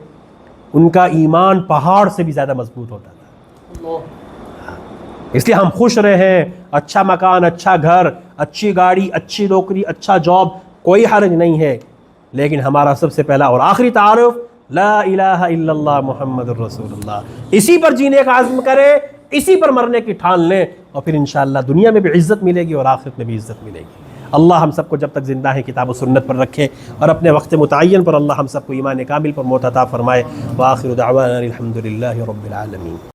Speaker 1: ان کا ایمان پہاڑ سے بھی زیادہ مضبوط ہوتا تھا. اس لیے ہم خوش رہیں، اچھا مکان، اچھا گھر، اچھی گاڑی، اچھی نوکری، اچھا جاب، کوئی حرج نہیں ہے، لیکن ہمارا سب سے پہلا اور آخری تعارف لا الہ الا اللہ محمد الرسول اللہ. اسی پر جینے کا عزم کرے، اسی پر مرنے کی ٹھان لیں، اور پھر انشاءاللہ دنیا میں بھی عزت ملے گی اور آخرت میں بھی عزت ملے گی. اللہ ہم سب کو جب تک زندہ ہیں کتاب و سنت پر رکھے، اور اپنے وقت متعین پر اللہ ہم سب کو ایمان کامل پر موت عطا فرمائے. وآخر دعوانا الحمد للہ رب العالمین.